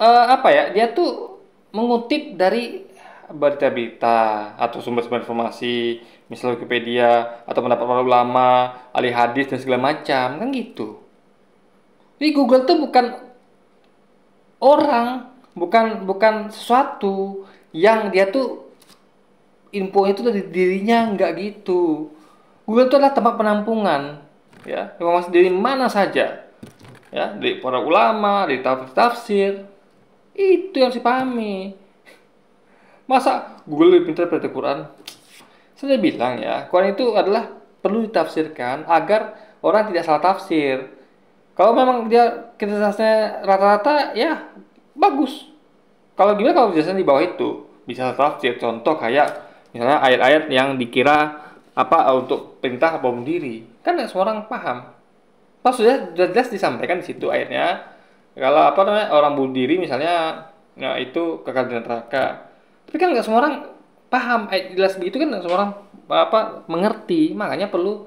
dia tuh mengutip dari berita-berita atau sumber-sumber informasi, misalnya Wikipedia atau pendapat para ulama, ahli hadis dan segala macam, kan gitu. Jadi Google tuh bukan orang, bukan sesuatu yang dia tuh info itu dari dirinya, nggak gitu. Google itu adalah tempat penampungan, ya, informasi dari mana saja, ya, dari para ulama, dari tafsir. Itu yang harus dipahami. Masa Google lebih pintar daripada Quran? Saya bilang ya, Quran itu adalah perlu ditafsirkan agar orang tidak salah tafsir. Kalau memang dia kitabnya rata-rata, ya bagus. Kalau gimana kalau biasanya di bawah itu bisa salah tafsir? Contoh kayak misalnya ayat-ayat yang dikira untuk perintah bom diri, kan nggak semua orang paham. Pas sudah jelas disampaikan di situ ayatnya, kalau orang bunuh diri misalnya, nah itu kekal di neraka. Tapi kan nggak semua orang paham ayat jelas begitu, kan nggak semua orang mengerti. Makanya perlu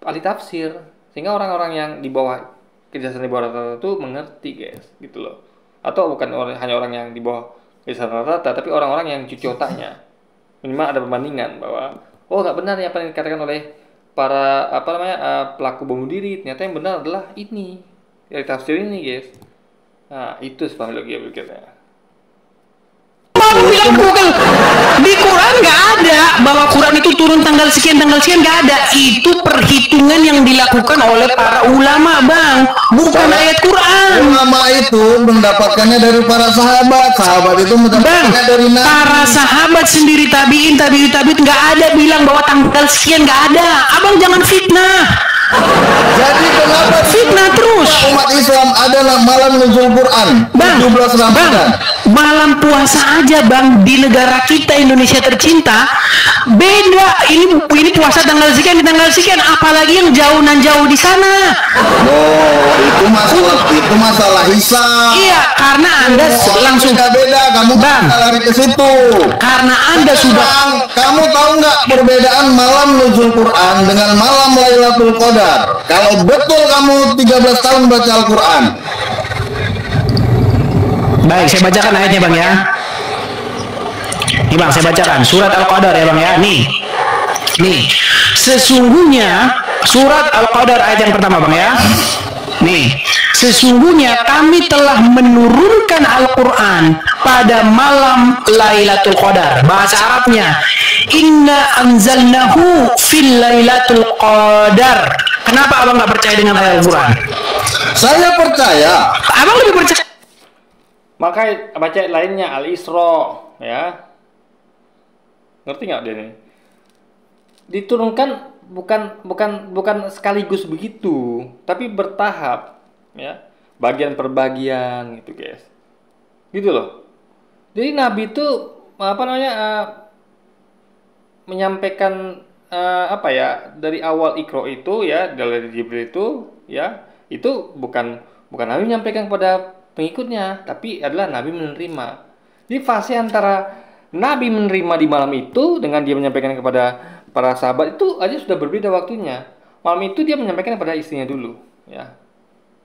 ahli tafsir sehingga orang-orang yang di bawah kejelasan di bawah rata-rata itu mengerti, guys, gitu loh. Atau bukan hanya orang yang di bawah kejelasan rata-rata, tapi orang-orang yang cuci otaknya. Minimal ada perbandingan bahwa nggak benar ya apa yang dikatakan oleh para pelaku bom diri, ternyata yang benar adalah ini dari tafsir ini, guys. Nah itu sebab logika berikutnya. Bilang Google di Quran nggak ada bahwa Quran itu turun tanggal sekian nggak ada. Itu perhitungan yang dilakukan oleh para ulama, Bang, bukan ayat Quran. Ulama itu mendapatkannya dari para sahabat itu mendapatkannya dari Nabi. Para sahabat sendiri, tabiin nggak ada bilang bahwa tanggal sekian, nggak ada. Abang jangan fitnah. Jadi kenapa fitnah terus? Umat Islam adalah malam nuzul Quran, Bang, 17 Ramadan. Malam puasa aja, Bang, di negara kita Indonesia tercinta beda. Ini puasa tanggal sekian, apalagi yang jauh di sana. Itu masalah hisab. Iya, karena Anda langsung beda, kamu Bang, lari ke situ. Karena Anda sudah kamu tahu nggak perbedaan malam nuzul Quran dengan malam Lailatul Qadar? Kalau betul kamu 13 tahun baca Al-Quran. Baik, saya bacakan ayatnya, Bang, ya. Nih, Bang, saya bacakan surat Al-Qadar ya, Bang, ya. Nih. Nih, sesungguhnya surat Al-Qadar ayat yang pertama Bang ya. Nih, sesungguhnya kami telah menurunkan Al-Quran pada malam Lailatul Qadar. Bahasa Arabnya, Inna anzalnahu fil Lailatul Qadar. Kenapa abang nggak percaya dengan ayat Al-Quran? Saya percaya. Abang lebih percaya. Maka baca lainnya Al-Isra, ya. Ngerti nggak dia nih? Diturunkan bukan sekaligus begitu, tapi bertahap, ya. Bagian per bagian gitu, guys. Gitu loh. Jadi Nabi itu menyampaikan apa ya, dari awal Iqra itu ya, dari Jibril itu ya, itu bukan Nabi menyampaikan kepada pengikutnya, tapi adalah Nabi menerima. Di fase antara Nabi menerima di malam itu dengan dia menyampaikan kepada para sahabat itu aja sudah berbeda waktunya. Malam itu dia menyampaikan kepada istrinya dulu, ya.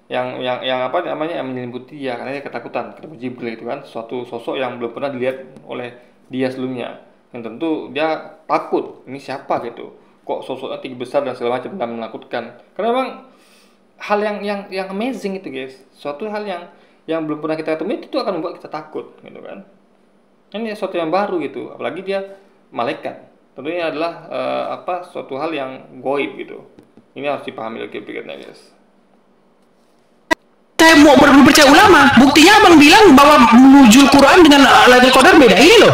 Yang apa namanya, yang menyelimuti dia karena dia ketakutan ketemu Jibril itu kan, suatu sosok yang belum pernah dilihat oleh dia sebelumnya. Yang tentu dia takut, ini siapa gitu. Kok sosoknya tinggi besar dan segala macam dan menakutkan. Karena memang hal yang amazing itu, guys. Suatu hal yang belum pernah kita temui itu akan membuat kita takut gitu kan. Ini sesuatu yang baru gitu, apalagi dia malaikat. Tentunya adalah suatu hal yang goib gitu. Ini harus dipahami lagi pikirnya, guys. Saya mau percaya ulama. Buktinya abang bilang bahwa menuju Quran dengan Lailatul Qadar beda. Ini loh.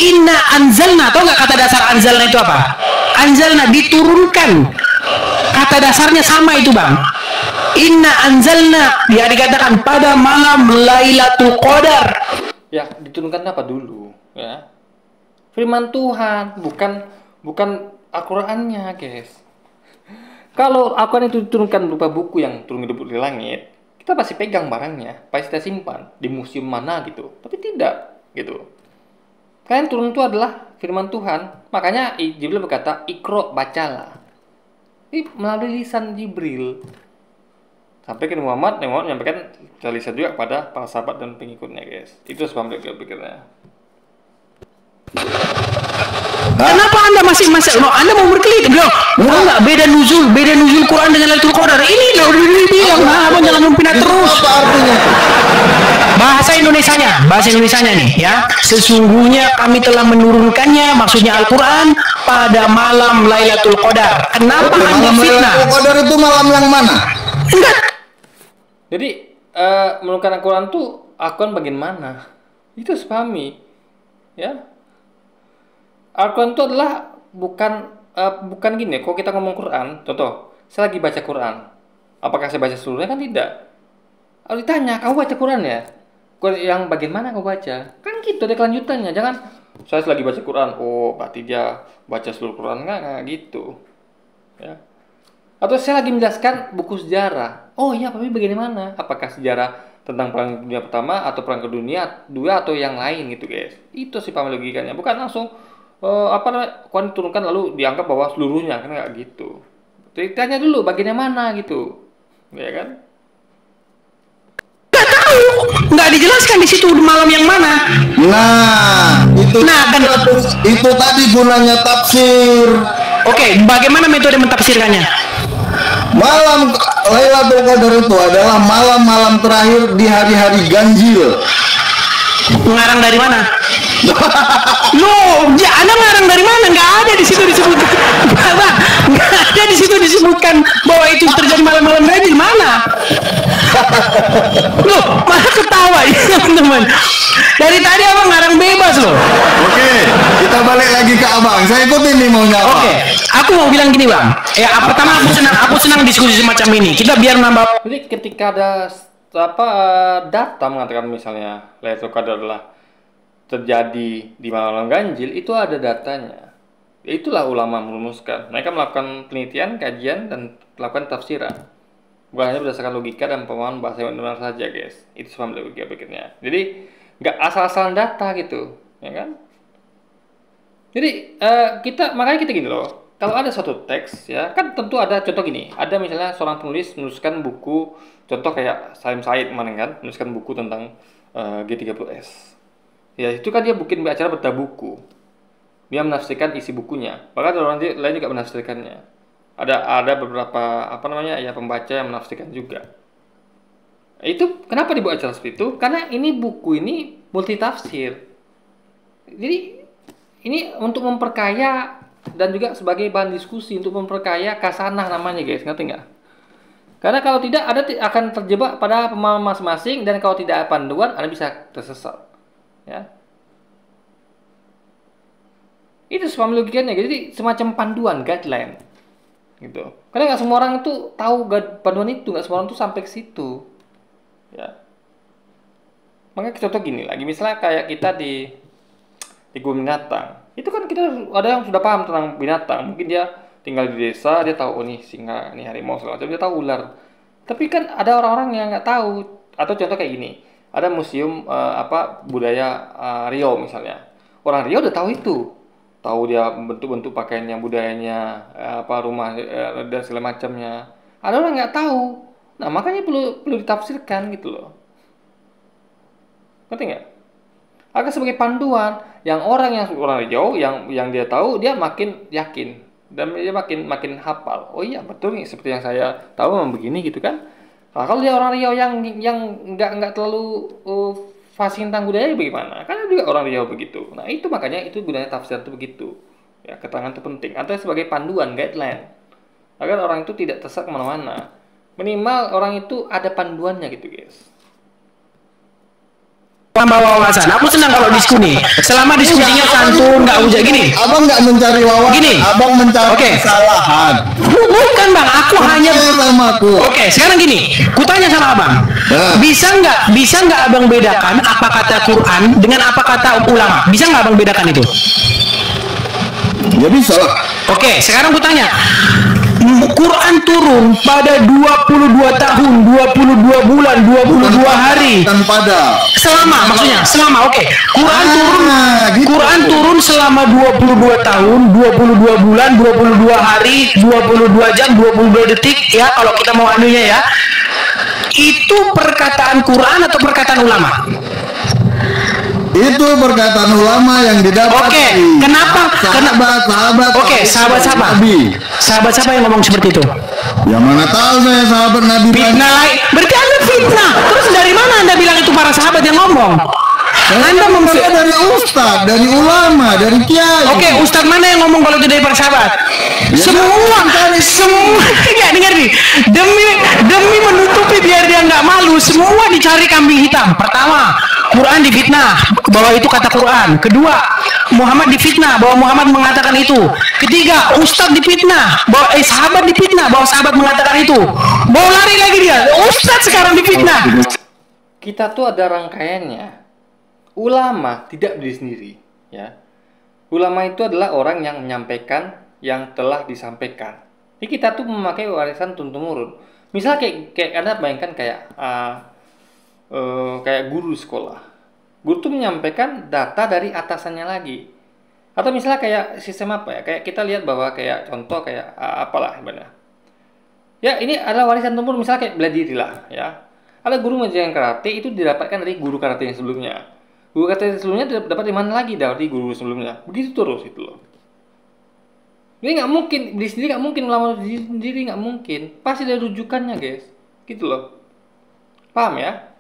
Inna anzalna. Tahu nggak kata dasar anzalna itu apa? Anzalna diturunkan. Kata dasarnya sama itu bang. Inna anzalna. Dia dikatakan pada malam Lailatul Qadar. Ya, diturunkan apa dulu? Ya. Firman Tuhan, bukan Al-Qur'annya, guys. Kalau Al-Qur'an itu diturunkan berupa buku yang turun dari langit, kita pasti pegang barangnya, pasti kita simpan di museum mana gitu. Tapi tidak gitu. Kan turun itu adalah firman Tuhan. Makanya Jibril berkata, "Iqra, bacalah." Ini melalui lisan Jibril. Sampai ke Muhammad menyampaikan lisan juga kepada para sahabat dan pengikutnya, guys. Itu sebab mereka pikirnya. Kenapa Anda masih Anda mau berkelit? Bro, enggak beda nuzul Quran dengan Lailatul Qadar. Ini loh dibilang, abang jangan mempinat terus. Apa artinya? Bahasa Indonesianya nih ya. Sesungguhnya kami telah menurunkannya, maksudnya Al-Quran pada malam Lailatul Qadar. Kenapa Anda Malam fitnah? Lailatul Qadar itu malam yang mana? Enggak. Jadi menurunkan Al-Quran tuh Al-Quran bagian mana? Itu harus pahami, ya. Al-Quran itu adalah bukan gini. Kalau kita ngomong Quran, contoh, saya lagi baca Quran, apakah saya baca seluruhnya? Kan tidak. Kalau ditanya, kamu baca Quran ya? Yang bagian mana kau baca? Kan gitu deh kelanjutannya. Jangan saya lagi baca Quran, oh berarti dia baca seluruh Quran, nggak gitu, ya. Atau saya lagi menjelaskan buku sejarah, oh iya, tapi bagaimana? Apakah sejarah tentang perang dunia pertama atau perang dunia dua atau yang lain gitu, guys? Itu sih paham logikanya, bukan langsung Quran diturunkan lalu dianggap bahwa seluruhnya, kan nggak gitu. Jadi tanya dulu bagiannya mana gitu, ya kan? Nggak dijelaskan di situ malam yang mana. Nah, itu tadi gunanya tafsir. Oke, bagaimana metode mentafsirkannya? Malam Lailatul Qadar itu adalah malam-malam terakhir di hari-hari ganjil. Ngarang dari mana? Loh, ya Anda ngarang dari mana? Nggak ada di situ disebutkan. Nggak ada di situ disebutkan bahwa itu terjadi malam-malam ganjil. Mana? Loh, malah ketawa ya teman-teman. Dari tadi abang ngarang bebas loh. Oke, kita balik lagi ke abang. Saya ikutin nih maunya apa. Oke, aku mau bilang gini bang. Ya, pertama aku senang diskusi semacam ini. Kita biar nambah. Jadi ketika ada data mengatakan misalnya Lailatul Qadar adalah terjadi di malam ganjil, itu ada datanya. Itulah ulama merumuskan. Mereka melakukan penelitian, kajian, dan melakukan tafsiran. Bukan hanya berdasarkan logika dan pemahaman bahasa yang benar saja, guys. Itu sama logika pikirnya. Jadi nggak asal-asalan data gitu, ya kan? Jadi makanya kita gini loh. Kalau ada suatu teks, ya kan tentu ada contoh gini. Ada misalnya seorang penulis menuliskan buku, contoh kayak Salim Said kemarin kan, menuliskan buku tentang G30S. Ya itu kan dia bikin acara bedah buku. dia menafsirkan isi bukunya. Bahkan orang lain juga menafsirkannya. Ada beberapa pembaca yang menafsirkan juga. Itu kenapa dibuat acara seperti itu? Karena ini buku ini multi tafsir. Jadi ini untuk memperkaya dan juga sebagai bahan diskusi untuk memperkaya kasanah namanya guys, ngerti nggak? Karena kalau tidak akan terjebak pada pemahaman masing-masing dan kalau tidak ada panduan Anda bisa tersesat. Ya. Itu semua logikanya, jadi semacam panduan, guideline, gitu. Karena nggak semua orang itu tahu panduan itu, nggak semua orang itu sampai ke situ, ya. Makanya contoh gini lagi, misalnya kayak kita di kebun binatang, itu kan kita ada yang sudah paham tentang binatang, mungkin dia tinggal di desa, dia tahu nih singa, nih harimau segala macam, dia tahu ular. Tapi kan ada orang-orang yang nggak tahu, atau contoh kayak gini, ada museum budaya Riau misalnya, orang Riau udah tahu itu. Tahu dia bentuk-bentuk pakaiannya, budayanya, rumah dan segala macamnya. Ada orang nggak tahu. Nah makanya perlu ditafsirkan gitu loh. Ngerti nggak? Agar sebagai panduan, yang orang Riau yang dia tahu dia makin yakin dan dia makin hafal. Oh iya betul nih seperti yang saya tahu memang begini gitu kan. Nah, kalau dia orang Riau yang nggak terlalu fasih tentang budaya bagaimana? Karena juga orang Riau begitu. Nah itu makanya itu gunanya tafsir itu begitu. Ya keterangan itu penting. Atau sebagai panduan, guideline. Agar orang itu tidak tersesat kemana-mana. Minimal orang itu ada panduannya gitu guys. Tambah wawasan. Aku senang kalau diskusi. Selama diskusinya santun, nggak ujak gini. Abang nggak mencari wawasan. Gini. Abang mencari kesalahan. Bukan bang, aku hanya. Oke, sekarang gini. Kutanya sama abang. Bisa nggak abang bedakan apa kata Quran dengan apa kata ulama? Bisa nggak abang bedakan itu? Ya bisa lah. Oke, sekarang kutanya. Quran turun pada 22 tahun, 22 bulan, 22 hari. Dan pada. Selama, oke. Quran turun selama 22 tahun, 22 bulan, 22 hari, 22 jam, 22 detik ya kalau kita mau anunya ya. Itu perkataan Quran atau perkataan ulama? Itu perkataan ulama yang didapat. Oke, kenapa? Sahabat. Oke, sahabat Nabi. Sahabat siapa yang ngomong seperti itu? Ya mana tahu saya sahabat Nabi. Fitnah lagi. Berarti Anda fitnah. Terus dari mana Anda bilang itu para sahabat yang ngomong? Anda memfitnah dari ustaz, dari ulama, dari kiai. Oke, ustaz mana yang ngomong kalau itu dari para sahabat? Ya, semua nggak dengar nih. Demi menutupi biar dia nggak malu, semua dicari kambing hitam. Pertama, Quran difitnah bahwa itu kata Quran. Kedua, Muhammad difitnah bahwa Muhammad mengatakan itu. Ketiga, ustaz difitnah bahwa sahabat difitnah bahwa sahabat mengatakan itu. Mau lari lagi dia, ustaz sekarang difitnah. Kita tuh ada rangkaiannya. Ulama tidak berdiri sendiri, ya. Ulama itu adalah orang yang menyampaikan yang telah disampaikan. Jadi kita tuh memakai warisan turun-temurun. Misal kayak Anda bayangkan kayak guru sekolah. Guru tuh menyampaikan data dari atasannya lagi. Atau misalnya kayak sistem apa ya? Kayak kita lihat bahwa kayak contoh kayak apalah ibaratnya. Ya ini adalah warisan turun misalnya kayak bela diri lah, ya. Ada guru mengajarkan karate itu didapatkan dari guru karate yang sebelumnya. Guru karate sebelumnya dapat di mana lagi dari guru sebelumnya. Begitu terus itu loh. Ini nggak mungkin berdiri sendiri, nggak mungkin ulama berdiri sendiri, nggak mungkin. Pasti ada rujukannya guys, gitu loh. Paham ya?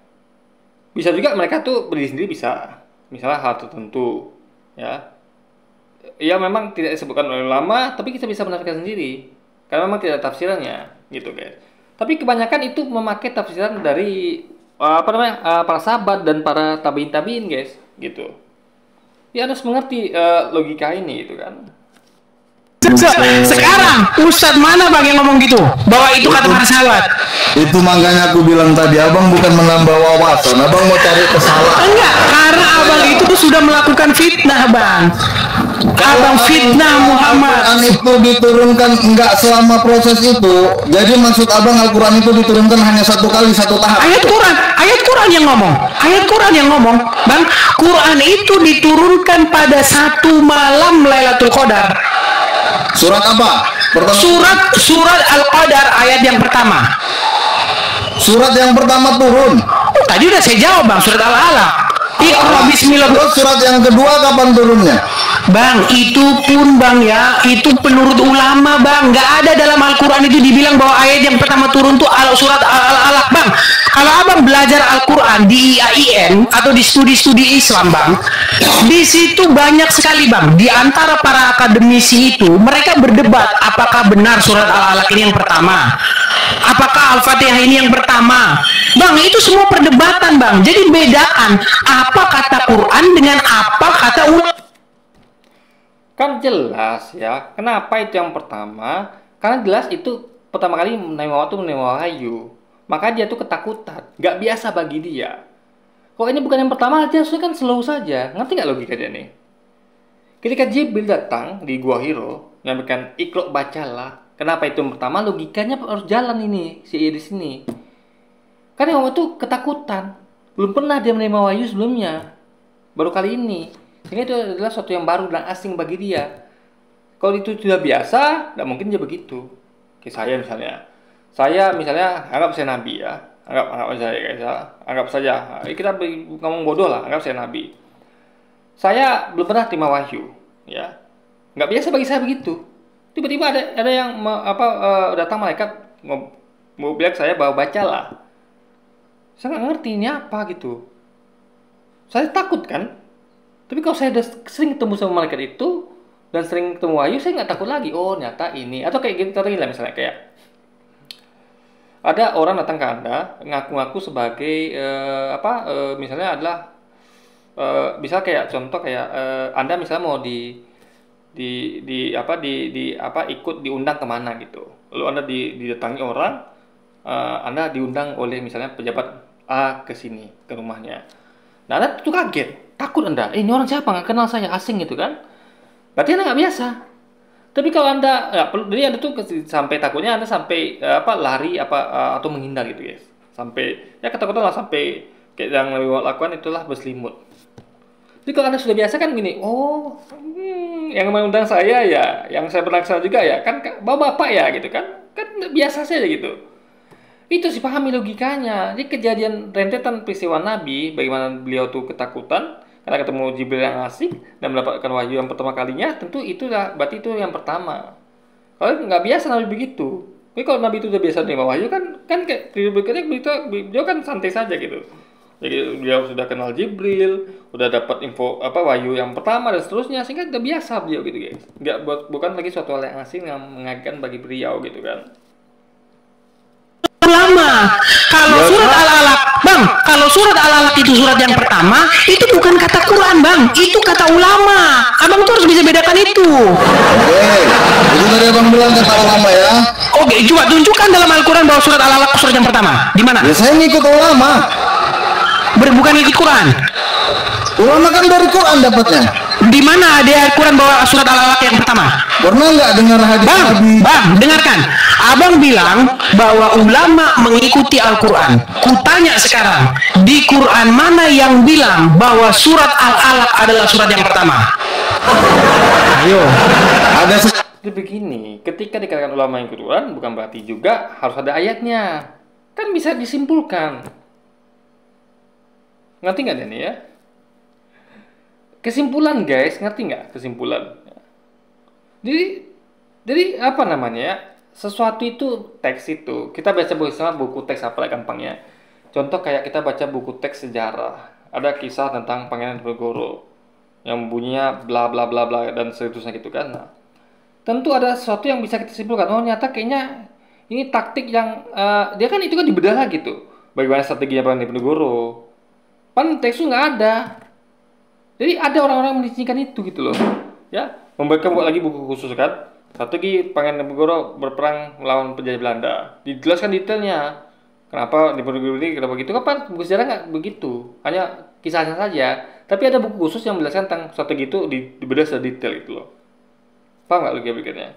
Bisa juga mereka tuh berdiri sendiri bisa, misalnya hal tertentu, ya. Ya memang tidak disebutkan oleh ulama, tapi kita bisa benarkan sendiri, karena memang tidak ada tafsirannya, gitu guys. Tapi kebanyakan itu memakai tafsiran dari para sahabat dan para tabiin guys, gitu. Ya harus mengerti logika ini, gitu kan. Sekarang ustadz mana bang yang ngomong gitu bahwa itu kata para sahabat? Itu makanya aku bilang tadi abang bukan menambah wawasan, abang mau cari kesalahan. Enggak, karena abang itu tuh sudah melakukan fitnah bang. Abang fitnah Muhammad. Al-Quran itu diturunkan enggak selama proses itu. Jadi maksud abang Al-Quran itu diturunkan hanya satu kali satu tahap. Ayat Quran yang ngomong. Ayat Quran yang ngomong. Bang, Quran itu diturunkan pada satu malam Lailatul Qadar. Surat apa? Surat Al-Qadar ayat yang pertama. Surat yang pertama turun. Tadi udah saya jawab bang, surat Al-Alaq. Iqra bismillah. Terus surat yang kedua kapan turunnya? Bang, itu pun bang ya, itu menurut ulama bang, nggak ada dalam Al-Quran itu dibilang bahwa ayat yang pertama turun tuh surat Al-Alaq bang. Kalau abang belajar Al-Quran di IAIN atau di studi-studi Islam bang, di situ banyak sekali bang, di antara para akademisi itu mereka berdebat apakah benar surat Al-Alaq ini yang pertama, apakah Al-Fatihah ini yang pertama. Bang, itu semua perdebatan bang. Jadi bedakan apa kata Quran dengan apa kata ulama. Kan jelas ya, kenapa itu yang pertama? Karena jelas itu pertama kali menerima wahyu. Maka dia tuh ketakutan, nggak biasa bagi dia. Kalau ini bukan yang pertama, dia harusnya kan slow saja. Ngerti nggak logika dia nih? Ketika Jibril datang di Gua Hiro, menyampaikan Iqra bacalah. Kenapa itu yang pertama? Logikanya harus jalan ini, si di sini. Karena waktu itu ketakutan, belum pernah dia menerima wahyu sebelumnya, baru kali ini. Sehingga itu adalah sesuatu yang baru dan asing bagi dia. Kalau itu sudah biasa, tidak mungkin dia begitu. Kayak saya misalnya anggap saya nabi ya, anggap saja kita ngomong bodoh lah, anggap saya nabi. Saya belum pernah terima wahyu, ya, nggak biasa bagi saya begitu. Tiba-tiba ada yang datang malaikat mau bilang saya bacalah. Saya nggak ngerti ini apa gitu. Saya takut kan. Tapi kalau saya udah sering ketemu sama malaikat itu dan sering ketemu wahyu, saya nggak takut lagi. Oh, nyata ini. Atau kayak gitu lah misalnya kayak ada orang datang ke Anda ngaku-ngaku sebagai misalnya adalah bisa kayak contoh kayak Anda misalnya mau ikut diundang kemana gitu. Lalu Anda didatangi orang, Anda diundang oleh misalnya pejabat A ke sini ke rumahnya. Nah, Anda tuh kaget, takut Anda. Ini orang siapa? Nggak kenal saya, asing gitu kan? Berarti Anda nggak biasa. Tapi kalau Anda nggak perlu, jadi Anda tuh sampai takutnya Anda sampai lari atau menghindar gitu guys. Sampai ya ketakutan lah sampai kayak yang lebih lakukan itulah berselimut. Jadi kalau Anda sudah biasa kan gini, yang mengundang saya ya, yang saya pernah kesana juga ya, kan bapak ya gitu kan biasa saja gitu. Itu sih pahami logikanya. Jadi kejadian rentetan peristiwa Nabi, bagaimana beliau tuh ketakutan karena ketemu Jibril yang asik dan mendapatkan wahyu yang pertama kalinya, tentu itulah berarti itu yang pertama. Kalau nggak biasa Nabi begitu. Tapi kalau Nabi itu udah biasa terima wahyu kan kayak berikutnya beliau kan santai saja gitu. Jadi beliau sudah kenal Jibril, udah dapat info wahyu yang pertama dan seterusnya, sehingga udah biasa beliau gitu guys. Bukan lagi suatu hal yang asing yang mengagetkan bagi beliau gitu kan. Ulama. Kalau surat Al-Alaq, bang, kalau surat Al-Alaq itu surat yang pertama, itu bukan kata Quran, bang, itu kata ulama. Abang tuh harus bisa bedakan itu. Oke, itu tadi abang bilang kata ulama ya. Oke, coba tunjukkan dalam Al-Quran bahwa surat Al-Alaq surat yang pertama. Di mana? Ya saya ngikut ulama. Bukan ikut Quran. Ulama kan dari Quran dapatnya. Di mana ada Al-Quran bahwa surat Al-Alaq yang pertama? Pernah nggak dengar hadis Nabi? Bang, dengarkan. Abang bilang bahwa ulama mengikuti Al-Quran. Kutanya sekarang, di Quran mana yang bilang bahwa surat Al-Alaq adalah surat yang pertama? Ayo. Ada Jadi begini, ketika dikatakan ulama yang Quran, bukan berarti juga harus ada ayatnya. Kan bisa disimpulkan. Ngerti nggak Dani ya? Kesimpulan guys, ngerti nggak kesimpulan? Jadi apa namanya ya? Sesuatu itu teks itu kita baca buku teks apa gampangnya. Contoh kayak kita baca buku teks sejarah, ada kisah tentang Pangeran Diponegoro yang bunyinya bla bla bla bla dan seterusnya gitu kan. Nah, tentu ada sesuatu yang bisa kita simpulkan. Oh nyata kayaknya ini taktik yang dia kan itu kan dibedah lagi tuh. Bagaimana strateginya Pangeran Diponegoro? Pan teks itu nggak ada. Jadi ada orang-orang mengizinkan itu gitu loh. Ya, membuat lagi buku khusus kan. Strategi Pangeran Diponegoro berperang melawan penjajah Belanda. Dijelaskan detailnya. Kenapa Diponegoro ini kenapa begitu? Kapan buku sejarah nggak begitu? Hanya kisahnya saja. Tapi ada buku khusus yang menjelaskan tentang strategi itu dibedah secara detail gitu loh. Paham nggak logika pikirnya?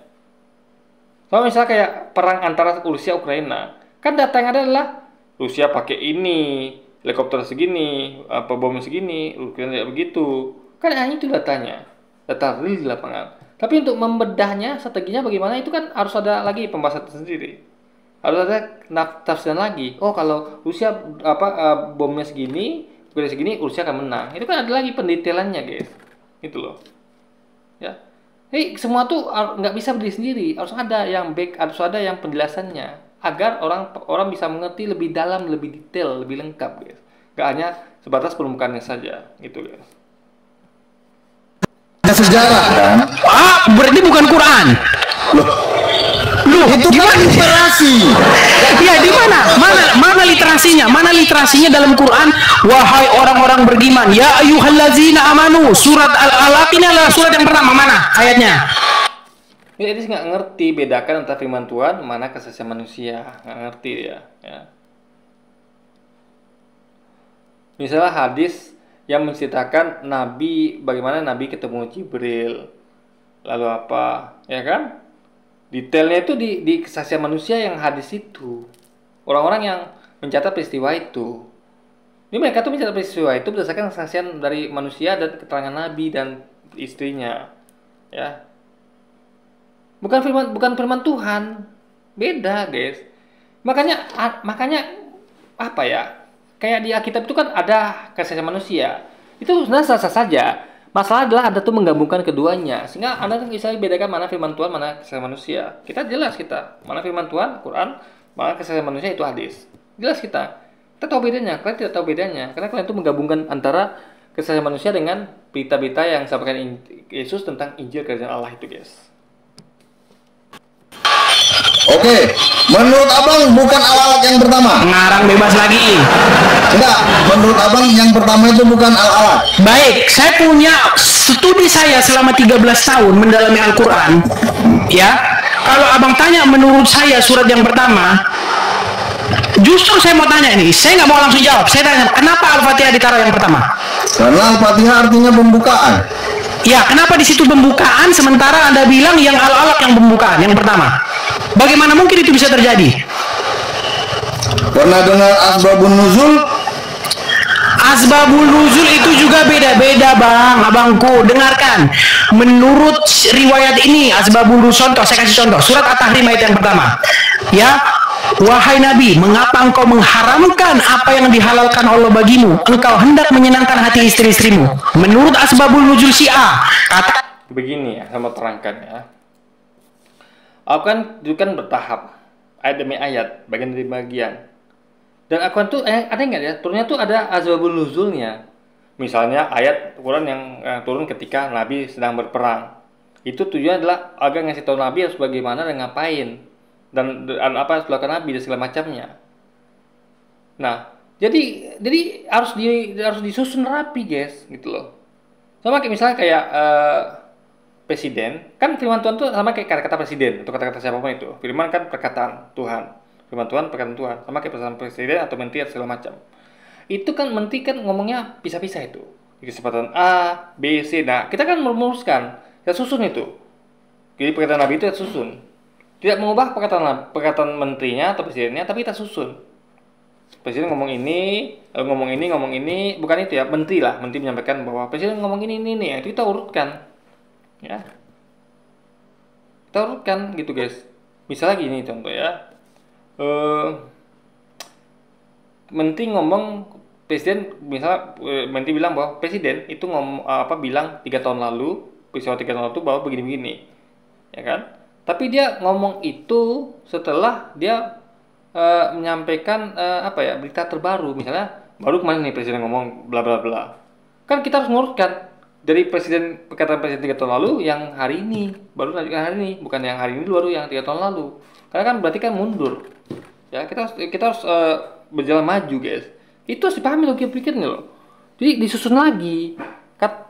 Sama misalnya kayak perang antara Rusia Ukraina. Kan data yang ada adalah Rusia pakai ini, helikopter segini, bom segini, Ukraina tidak begitu. Kan hanya itu datanya. Data real di lapangan. Tapi untuk membedahnya, strateginya bagaimana itu kan harus ada lagi pembahasan tersendiri. Harus ada tafsiran lagi. Oh kalau Rusia bomnya segini, Ukraina segini, Rusia akan menang. Itu kan ada lagi pendetailannya guys. Gitu loh. Semua tuh nggak bisa berdiri sendiri, harus ada yang harus ada yang penjelasannya agar orang bisa mengerti lebih dalam, lebih detail, lebih lengkap, guys. Gak hanya sebatas permukaannya saja, gitu, guys. Sejarah kan? Berarti bukan Quran. Loh, Itu kan literasi. Ya, di mana literasinya? Mana literasinya dalam Quran? Wahai orang-orang beriman, ya ayyuhallazina amanu. Surat Al-Alaq ini adalah surat yang pertama, mana ayatnya? Jadi nggak ngerti bedakan antara firman Tuhan mana kesaksian manusia, nggak ngerti dia. Ya. Misalnya hadis yang menceritakan Nabi, bagaimana Nabi ketemu Jibril, lalu apa, ya kan? Detailnya itu di kesaksian manusia yang hadis itu. Orang-orang yang mencatat peristiwa itu. Ini mereka tuh mencatat peristiwa itu berdasarkan kesaksian dari manusia dan keterangan Nabi dan istrinya. Ya. Bukan firman Tuhan. Beda, guys. Makanya apa ya? Kayak di Alkitab itu kan ada kesaksian manusia. Itu sebenarnya sah-sah saja. Masalah adalah Anda tuh menggabungkan keduanya, sehingga Anda bisa bedakan mana firman Tuhan, mana kesaksian manusia. Kita jelas mana firman Tuhan, Quran, mana kesaksian manusia itu hadis. Jelas kita tahu bedanya. Kalian tidak tahu bedanya, karena kalian tuh menggabungkan antara kesaksian manusia dengan berita-berita yang disampaikan Yesus tentang Injil Kerajaan Allah itu, guys. Oke, menurut abang bukan al-alaq yang pertama. Ngarang bebas lagi. Enggak, menurut abang yang pertama itu bukan al-alaq. Baik, saya punya studi saya selama 13 tahun mendalami Al-Quran. Ya, kalau abang tanya menurut saya surat yang pertama, justru saya mau tanya ini, saya nggak mau langsung jawab. Saya tanya, kenapa Al-Fatihah ditaruh yang pertama? Karena Al-Fatihah artinya pembukaan. Ya, kenapa di situ pembukaan sementara Anda bilang yang al-alaq yang pembukaan yang pertama? Bagaimana mungkin itu bisa terjadi? Pernah dengar asbabun nuzul? Asbabul nuzul itu juga beda-beda, Bang. Abangku, dengarkan. Menurut riwayat ini, asbabul nuzul, saya kasih contoh. Surat At-Tahrim ayat yang pertama. Ya, wahai Nabi, mengapa engkau mengharamkan apa yang dihalalkan Allah bagimu? Engkau hendak menyenangkan hati istri-istrimu. Menurut asbabul nuzul Syiah, kata begini ya, sama terangkan ya. Al-Quran itu kan bertahap, ayat demi ayat, bagian demi bagian. Dan Al-Quran tuh ada nggak ya? Turunnya tuh ada asbabul nuzulnya. Misalnya ayat Quran yang turun ketika Nabi sedang berperang. Itu tujuannya adalah agar ngasih tahu Nabi harus bagaimana dan ngapain, dan apa harus dilakukan Nabi dan segala macamnya. Nah, jadi harus disusun rapi, guys, gitu loh. Sama kayak misalnya kayak presiden, kan firman Tuhan tuh sama kayak kata-kata presiden atau kata-kata siapapun itu. Firman kan perkataan Tuhan, firman Tuhan perkataan Tuhan, sama kayak perkataan presiden atau menteri atau segala macam. Itu kan menteri kan ngomongnya pisah-pisah itu. Di kesempatan A, B, C. Nah, kita kan merumuskan, kita susun itu. Jadi perkataan Nabi itu kita susun. Tidak mengubah perkataan menterinya atau presidennya, tapi kita susun. Presiden ngomong ini, ngomong ini, bukan itu ya, menteri menyampaikan bahwa presiden ngomong ini, itu kita urutkan. Ya, kita urutkan gitu, guys. Misalnya gini contoh ya, menteri ngomong, presiden misalnya menteri bilang bahwa presiden itu bilang 3 tahun lalu, peristiwa 3 tahun lalu bahwa begini-begini, ya kan? Tapi dia ngomong itu setelah dia menyampaikan berita terbaru, misalnya baru kemarin nih presiden ngomong bla bla bla. Kan kita harus ngurutkan dari perkataan presiden 3 tahun lalu yang hari ini, baru lanjutkan hari ini, bukan yang hari ini baru yang 3 tahun lalu. Karena kan berarti kan mundur. Ya, kita harus berjalan maju, guys. Itu harus dipahami logika pikirnya loh. Jadi disusun lagi.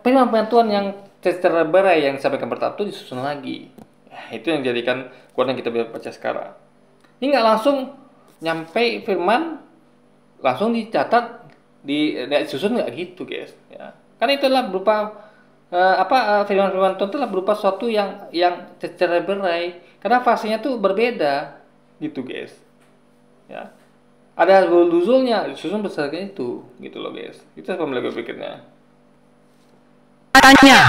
Firman Tuhan yang secara berai yang disampaikan bertahap itu disusun lagi. Nah, itu yang jadikan Quran yang kita baca sekarang. Ini nggak langsung nyampe firman langsung dicatat disusun, nggak gitu, guys. Ya. Karena itu adalah berupa firman-firman Tuhan itu adalah berupa sesuatu yang secara berai, karena fasenya tuh berbeda gitu, guys. Ya. Ada nuzulnya disusun berdasarkan itu, gitu loh, guys. Itu apa logika pikirnya. Tanya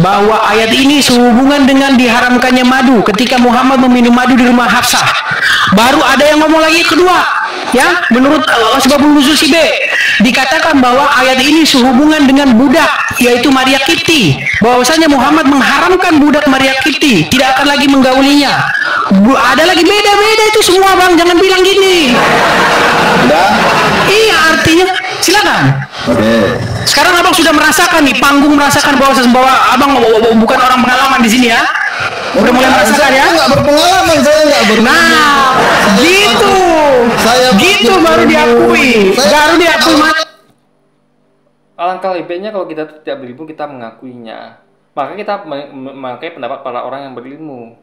bahwa ayat ini sehubungan dengan diharamkannya madu ketika Muhammad meminum madu di rumah Hafsah. Baru ada yang ngomong lagi kedua, Ya, menurut Asbabun Nuzul si B dikatakan bahwa ayat ini sehubungan dengan budak yaitu Maria Kipti, bahwasanya Muhammad mengharamkan budak Maria Kipti, tidak akan lagi menggaulinya. Ada lagi beda-beda itu semua, Bang, jangan bilang gini. Udah? Iya, artinya silakan. Oke. Sekarang Abang sudah merasakan nih, panggung merasakan bahwa Abang bukan orang pengalaman di sini ya. Udah mulai merasakan ya. Saya nggak berpengalaman, saya nggak berpengalaman. Nah, gitu. Gitu baru diakui. Baru diakui, Mas. Alangkah lebihnya kalau kita tidak berilmu, kita mengakuinya. Maka kita memakai pendapat para orang yang berilmu.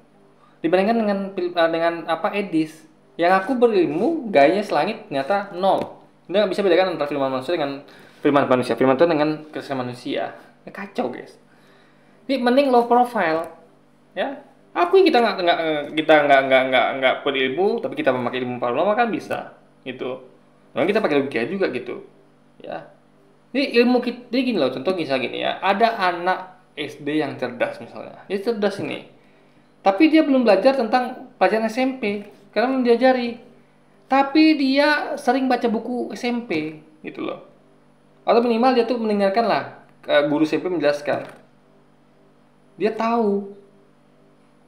Dibandingkan dengan apa Edis, yang aku berilmu, gayanya selangit ternyata nol. Dia nggak bisa bedakan antara firman manusia dengan firman manusia. Firman Tuhan dengan kesan manusia. Ya, kacau, guys. Ini mending low profile, ya. Akui kita nggak berilmu, tapi kita memakai ilmu para ulama kan bisa, gitu. Nah, kita pakai logika juga gitu, ya. Ini ilmu kita, ini gini loh, contoh misalnya gini ya, ada anak SD yang cerdas misalnya, dia cerdas ini, tapi dia belum belajar tentang pelajaran SMP, karena belum diajari, tapi dia sering baca buku SMP, gitu loh, atau minimal dia tuh mendengarkan lah, guru SMP menjelaskan, dia tahu,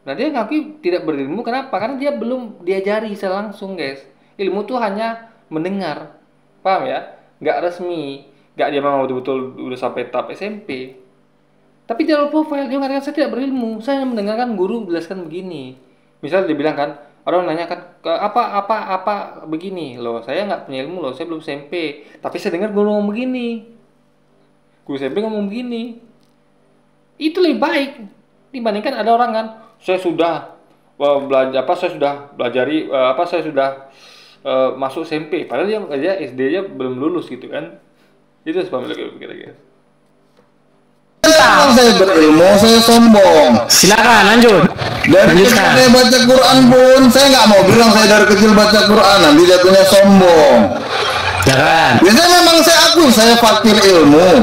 nah dia ngaku tidak berilmu, kenapa? Karena dia belum diajari secara langsung, guys, ilmu tuh hanya mendengar, paham ya, nggak resmi. Gak dia memang betul-betul udah sampai tahap SMP. Tapi dia low profile, dia mengatakan saya tidak berilmu, saya mendengarkan guru menjelaskan begini. Misalnya dia bilang kan, orang nanya kan apa begini loh, saya nggak punya ilmu loh, saya belum SMP, tapi saya dengar guru ngomong begini, guru SMP ngomong begini. Itu lebih baik dibandingkan ada orang kan, saya sudah belajar saya sudah masuk SMP, padahal dia SD-nya belum lulus gitu kan. Itu sebab kira-kira. Kalau saya berilmu, saya sombong. Silakan lanjut. Dan ketika saya baca Quran pun, saya nggak mau bilang saya dari kecil baca Quran, nanti jatuhnya sombong. Jangan. Biasanya memang saya akui saya fakir ilmu.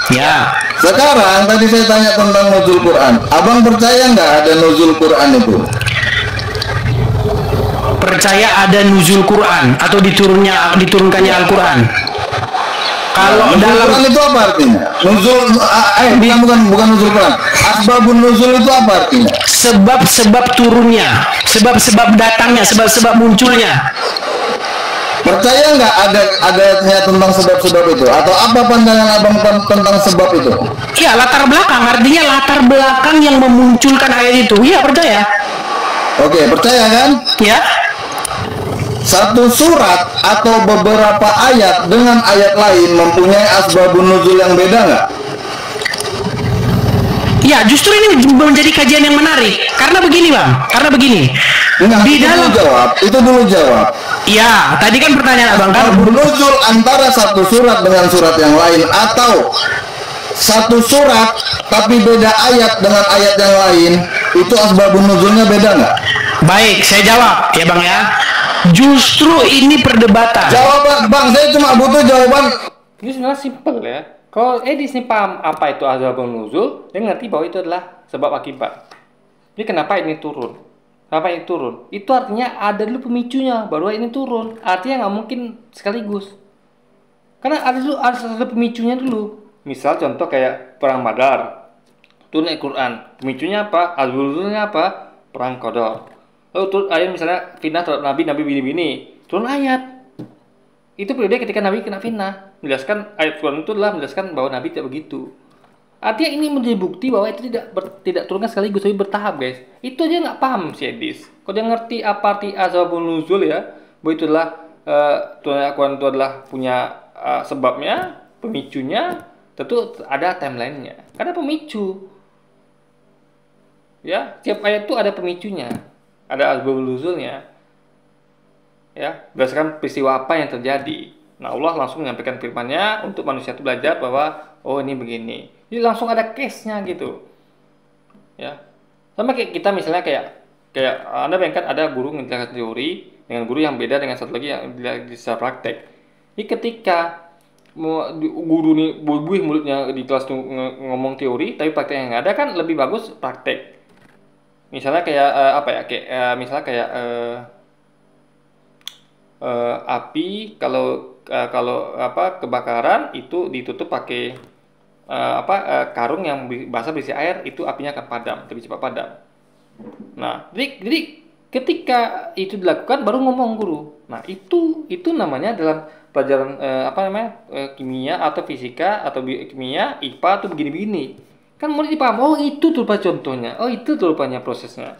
Ya. Sekarang tadi saya tanya tentang nuzul Quran. Abang percaya nggak ada nuzul Quran itu? Percaya ada nuzul Quran atau diturunkannya Al-Quran. Kalau dalam Quran itu apa artinya? Nuzul bukan nuzul Quran. Asbabun nuzul itu apa artinya? Sebab-sebab turunnya, sebab-sebab datangnya, sebab-sebab munculnya. Percaya nggak adanya tentang sebab-sebab itu? Atau apa pandangan abang tentang sebab itu? Iya, latar belakang, artinya latar belakang yang memunculkan ayat itu. Iya, percaya. Oke, percaya kan? Ya. Satu surat atau beberapa ayat dengan ayat lain mempunyai asbabun nuzul yang beda nggak? Ya, justru ini menjadi kajian yang menarik. Karena begini, Bang. Nah, Di dalam itu dulu jawab. Ya, tadi kan pertanyaan Abang kan Asbabun nuzul antara satu surat dengan surat yang lain, atau satu surat tapi beda ayat dengan ayat yang lain, itu asbabun nuzulnya beda nggak? Baik, saya jawab ya Bang ya. Justru ini perdebatan. Jawaban, Bang, saya cuma butuh jawaban. Ini sebenarnya simpel ya. Kalau Edis nih paham apa itu asbabun nuzul, dia ngerti bahwa itu adalah sebab akibat. Jadi kenapa ini turun? Kenapa ini turun? Itu artinya ada dulu pemicunya, baru ini turun. Artinya nggak mungkin sekaligus. Karena ada pemicunya dulu. Misal contoh kayak perang Badar, turun Al-Quran. Pemicunya apa? Asbabun nuzulnya apa? Perang Qadar. Lalu turun ayat misalnya fitnah terhadap Nabi bini-bini, turun ayat. Itu periode ketika Nabi kena fitnah. Menjelaskan ayat Quran itu adalah menjelaskan bahwa Nabi tidak begitu. Artinya ini menjadi bukti bahwa itu tidak turunkan sekaligus, tapi bertahap, guys. Itu aja nggak paham si Edis. Kalau dia ngerti apa arti asbabun nuzul ya, bahwa itu adalah turun Al-Quran itu adalah punya sebabnya, pemicunya, tentu ada timelinenya. Karena pemicu. Ya, tiap ayat itu ada pemicunya. Ada asbabun nuzulnya, ya, berdasarkan peristiwa apa yang terjadi. Nah, Allah langsung menyampaikan firman-Nya untuk manusia itu belajar bahwa oh ini begini. Jadi langsung ada case-nya gitu, ya. Sama kayak kita misalnya kayak Anda bayangkan ada guru menjelaskan teori dengan guru yang beda dengan satu lagi yang bisa praktek. Jadi ketika guru nih buih mulutnya di kelas tuh ngomong teori, tapi praktek yang nggak ada kan lebih bagus praktek. Misalnya kayak misalnya kayak api kalau apa kebakaran itu ditutup pakai karung yang basah berisi air, itu apinya akan padam, lebih cepat padam. Nah, jadi ketika itu dilakukan baru ngomong guru. Nah, itu namanya dalam pelajaran kimia atau fisika atau kimia, IPA atau begini-begini. Kan murid dipaham, oh itu tuh Pak contohnya, oh itu tuh rupanya prosesnya.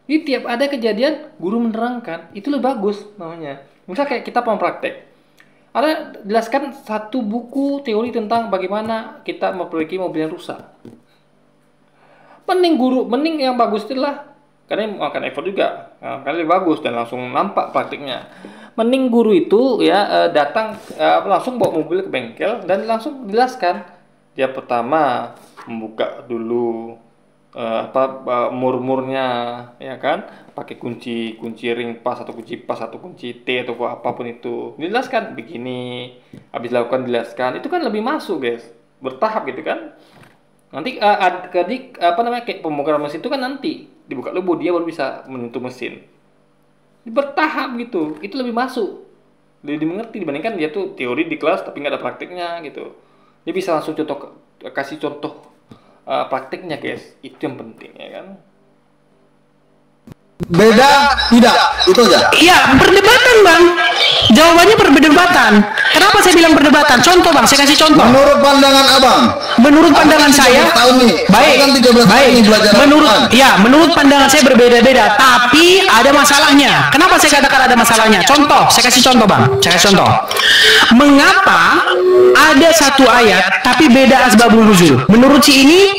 Jadi tiap ada kejadian guru menerangkan, itu lebih bagus namanya. Misal kayak kita praktek, ada jelaskan satu buku teori tentang bagaimana kita memperbaiki mobil yang rusak. Mending yang bagus itulah, karena makan effort juga, karena lebih bagus dan langsung nampak praktiknya. Mending guru itu ya datang langsung bawa mobil ke bengkel dan langsung jelaskan. Dia pertama membuka dulu murmurnya, ya kan, pakai kunci ring pas atau kunci T atau apapun itu, dijelaskan begini, habis lakukan dijelaskan, itu kan lebih masuk guys, bertahap gitu kan. Nanti kayak pembongkaran mesin itu kan nanti dibuka dulu dia baru bisa menyentuh mesin, bertahap gitu, itu lebih masuk, lebih dimengerti dibandingkan dia tuh teori di kelas tapi nggak ada praktiknya gitu. Dia bisa langsung kasih contoh praktiknya guys, itu yang penting ya kan. Beda tidak, itu aja. Iya, perdebatan bang. Jawabannya perdebatan. Kenapa saya bilang perdebatan? Contoh bang, saya kasih contoh. Menurut pandangan abang, menurut pandangan saya, menurut pandangan saya berbeda-beda, tapi ada masalahnya. Kenapa saya katakan ada masalahnya? Contoh, saya kasih contoh bang. Saya kasih contoh. Mengapa ada satu ayat tapi beda asbabun nuzul? Menurut si ini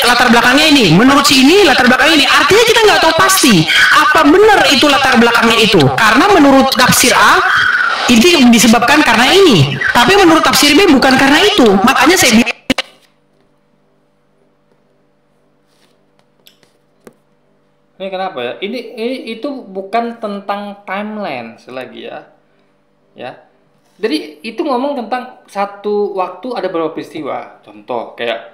latar belakangnya ini. Menurut si ini latar belakangnya ini. Artinya kita nggak tahu pasti apa benar itu latar belakangnya itu. Karena menurut tafsir A ini disebabkan karena ini, tapi menurut tafsir B bukan karena itu. Makanya saya bilang ini kenapa ya? Ini itu bukan tentang timeline selagi ya. Jadi itu ngomong tentang satu waktu ada beberapa peristiwa. Contoh kayak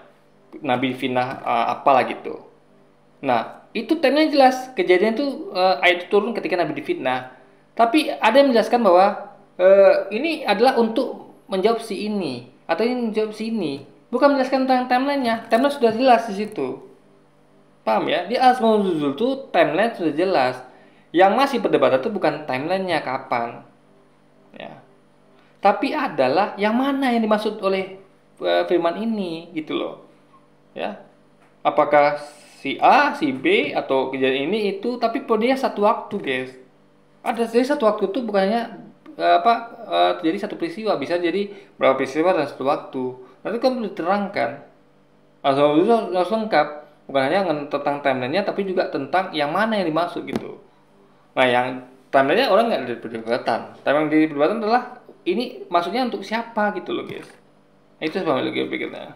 Nabi Finah apalah gitu. Nah, itu timeline jelas. Kejadian itu ayat itu turun ketika Nabi difitnah. Tapi ada yang menjelaskan bahwa ini adalah untuk menjawab si ini atau ini menjawab si ini. Bukan menjelaskan tentang timelinenya. Timeline sudah jelas di situ. Paham ya? Di Asmaul Nuzul itu timeline sudah jelas. Yang masih perdebatan itu bukan timelinenya kapan. Ya. Tapi adalah yang mana yang dimaksud oleh firman ini gitu loh. Ya. Apakah si A, si B atau kejadian ini itu, tapi pada dia satu waktu, guys. Ada jadi satu waktu itu bukannya terjadi satu peristiwa, bisa jadi berapa peristiwa dalam satu waktu. Nanti kan perlu diterangkan. Asmaul Nuzul harus lengkap. Bukan hanya tentang timelinenya, tapi juga tentang yang mana yang dimaksud gitu. Nah, yang timelinenya orang nggak ada perdebatan. Tapi yang di perdebatan adalah ini maksudnya untuk siapa gitu loh guys. Itu sebabnya lagi pikirnya.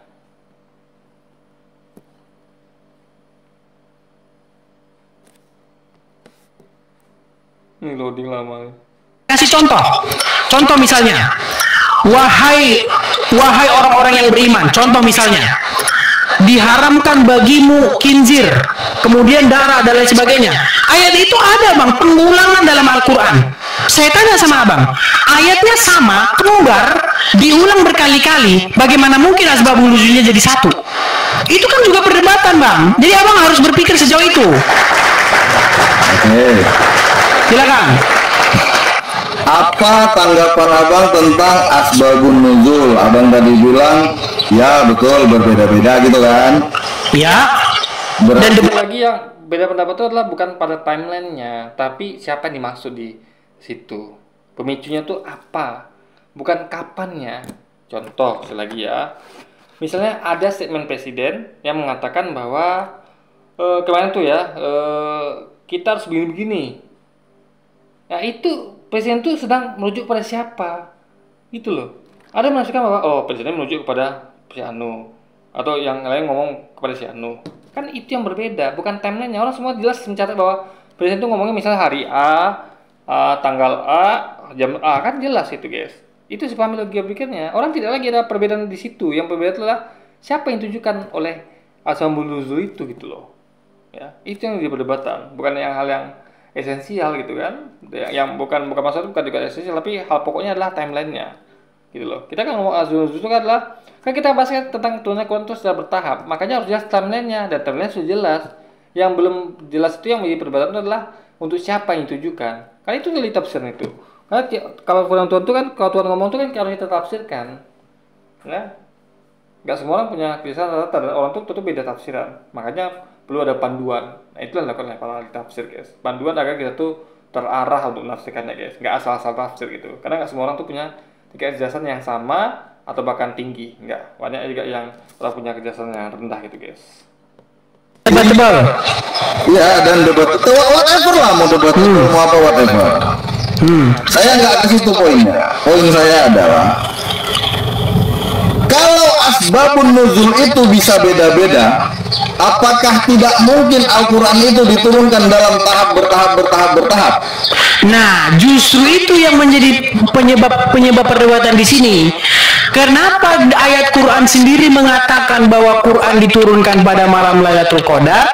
Ini loading lama. kasih contoh misalnya, wahai orang-orang yang beriman, contoh misalnya, diharamkan bagimu khinzir, kemudian darah dan lain sebagainya. Ayat itu ada bang, pengulangan dalam Al-Quran. Saya tanya sama abang, ayatnya sama, kembar, diulang berkali-kali, bagaimana mungkin asbabun nuzulnya jadi satu? Itu kan juga perdebatan bang, jadi abang harus berpikir sejauh itu. Silakan. Apa tanggapan abang tentang asbabun nuzul? Abang tadi bilang, ya betul berbeda-beda gitu kan? Ya. Dan lagi yang beda pendapat itu adalah bukan pada timelinenya, tapi siapa yang dimaksud di situ. Pemicunya tuh apa? Bukan kapannya. Contoh selagi ya. Misalnya ada statement presiden yang mengatakan bahwa kemarin tuh ya kita harus begini-begini. Nah itu presiden tuh sedang merujuk pada siapa? Gitu loh. Ada yang mengatakan bahwa presiden merujuk kepada si Anu, atau yang lain ngomong kepada si Anu. Kan itu yang berbeda, bukan timelinenya. Orang semua jelas mencatat bahwa presiden itu ngomongnya misalnya hari A, tanggal A, jam A, kan jelas itu guys. Itu sih pahami logika pikirnya. Orang tidak lagi ada perbedaan di situ. Yang berbeda adalah siapa yang ditujukan oleh asbabun nuzul itu gitu loh. Ya, itu yang jadi perdebatan, bukan hal yang esensial gitu kan. Yang bukan maksud bukan juga esensial, tapi hal pokoknya adalah timelinenya gitu loh. Kita kan ngomong azul itu kan adalah kan kita bahas kan tentang turunnya Quran itu secara bertahap, makanya harus jelas timelinenya, dan timelinenya sudah jelas. Yang belum jelas itu yang menjadi perdebatan adalah untuk siapa yang ditujukan. Karena itu dari tafsiran itu. Karena kalau Quran Tuhan itu kan, kalau Tuhan ngomong itu kan harus kita tafsirkan. Ya. Gak semua orang punya kebiasaan rata-rata, dan orang itu tentu beda tafsiran. Makanya perlu ada panduan. Nah, itulah yang dilakukan oleh para ahli tafsir, guys. Panduan agar kita tuh terarah untuk menafsirkannya, guys. Gak asal-asal tafsir gitu. Karena gak semua orang tuh punya tingkat kejelasan yang sama atau bahkan tinggi. Enggak. Banyak juga yang orang punya kejelasan yang rendah gitu, guys. Tebal. Iya, dan debat itu whatever lah, mau debat itu mau apa whatever. Saya nggak ke situ poinnya. Poin saya adalah kalau asbabun nuzul itu bisa beda-beda, apakah tidak mungkin Al-Quran itu diturunkan dalam bertahap? Nah, justru itu yang menjadi penyebab perdebatan di sini. Kenapa ayat Quran sendiri mengatakan bahwa Quran diturunkan pada malam Lailatul Qadar?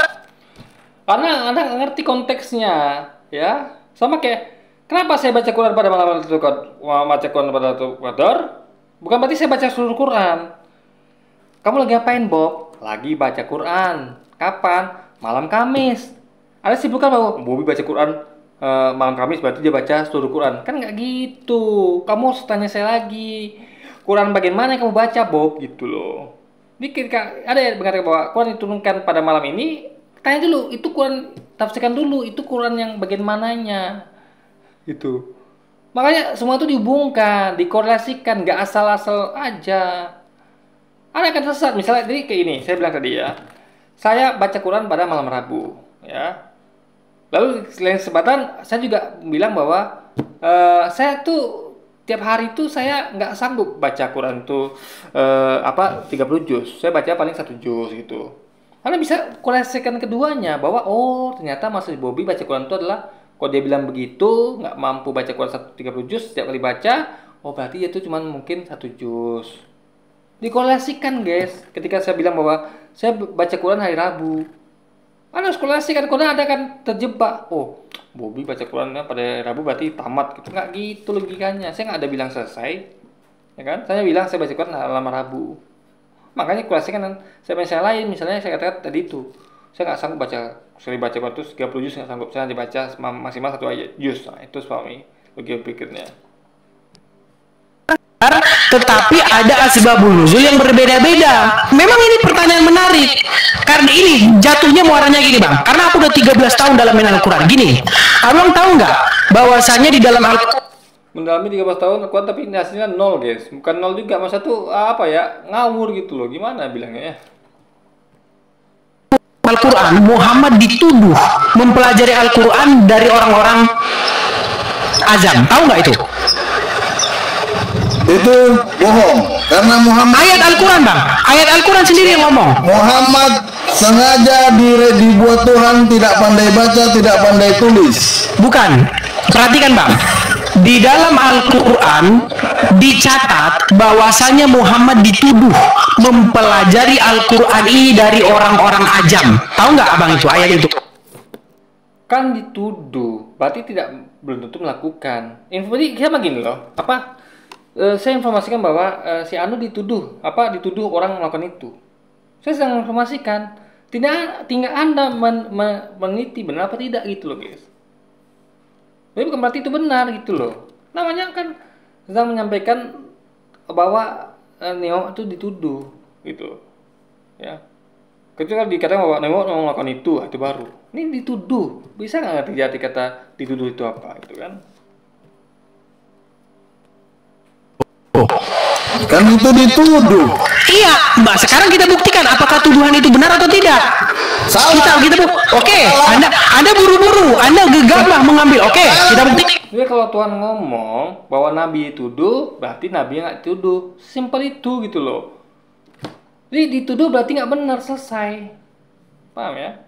Karena Anda ngerti konteksnya, ya. Sama kayak kenapa saya baca Quran pada malam Lailatul Qadar? Bukan berarti saya baca seluruh Quran. Kamu lagi ngapain, Bob? Lagi baca Quran. Kapan? Malam Kamis. Ada simpulkan bahwa Bobby baca Quran malam Kamis berarti dia baca seluruh Quran. Kan nggak gitu. Kamu harus tanya saya lagi. Quran bagian mana yang kamu baca, Bob? Gitu loh. Jadi ketika ada yang mengatakan bahwa Quran diturunkan pada malam ini, tanya dulu, itu Quran, tafsirkan dulu, itu Quran yang bagian mananya. Gitu. Makanya semua itu dihubungkan, dikorelasikan, nggak asal-asal aja. Anda akan sesat. Misalnya jadi kayak ini, saya bilang tadi ya, saya baca Quran pada malam Rabu, ya. Lalu selain kesempatan, saya juga bilang bahwa saya tuh tiap hari tuh saya nggak sanggup baca Quran tuh 30 juz. Saya baca paling 1 juz gitu. Anda bisa korelasikan keduanya bahwa oh ternyata maksud Bobby baca Quran itu adalah kalau dia bilang begitu, nggak mampu baca Quran 30 juz setiap kali baca, oh berarti itu cuma mungkin 1 juz. Dikorelasikan, guys. Ketika saya bilang bahwa saya baca Quran hari Rabu, Anda harus korelasikan. Karena Anda akan terjebak. Oh, Bobby baca Qurannya pada hari Rabu berarti tamat. Gitu. Nggak gitu logikanya. Saya nggak ada bilang selesai. Ya kan? Saya bilang saya baca Quran malam Rabu. Makanya korelasikan saya lain. Misalnya saya katakan tadi itu. Saya nggak sanggup baca Quran itu 30 juz, nggak sanggup. Saya dibaca maksimal 1 ayat juz. Nah, itu suami logika pikirnya. Tetapi ada asbabun nuzul yang berbeda-beda. Memang ini pertanyaan menarik. Karena ini jatuhnya muaranya gini, Bang. Karena aku udah 13 tahun dalam Al-Quran. Gini, Abang tahu nggak bahwasanya di dalam Al-Quran mendalami 13 tahun Al-Quran tapi hasilnya 0, guys. Bukan 0 juga, masa tuh apa ya, ngawur gitu loh. Gimana bilangnya ya? Al-Quran, Muhammad dituduh mempelajari Al-Quran dari orang-orang azam. Tahu nggak itu? Itu bohong, karena Muhammad Ayat Al-Quran, Bang. Ayat Al-Quran sendiri yang ngomong. Muhammad sengaja dibuat Tuhan tidak pandai baca, tidak pandai tulis. Bukan. Perhatikan, Bang. Di dalam Al-Quran dicatat bahwasanya Muhammad dituduh mempelajari Al-Quran ini dari orang-orang ajam. Tahu nggak, Abang, itu ayat itu? Kan dituduh, berarti belum tentu melakukan. Jadi kita begini loh, saya informasikan bahwa si Anu dituduh orang melakukan itu. Saya sedang informasikan, tinggal Anda meneliti benar apa tidak gitu loh, guys. Tapi bukan berarti itu benar gitu loh. Namanya kan sedang menyampaikan bahwa Neo itu dituduh gitu, ya. Ketika dikatakan bahwa Neo melakukan itu baru. Ini dituduh, bisa nggak ngerti arti kata dituduh itu apa, gitu kan? Kan itu dituduh. Iya, Mbak. Sekarang kita buktikan apakah tuduhan itu benar atau tidak. Salah. Oke, Anda buru-buru, Anda gegabah mengambil. Oke, kita buktikan. Jadi kalau Tuhan ngomong bahwa Nabi dituduh, berarti Nabi yang nggak dituduh. Simpel itu gitu loh. Jadi dituduh berarti nggak benar, selesai. Paham ya?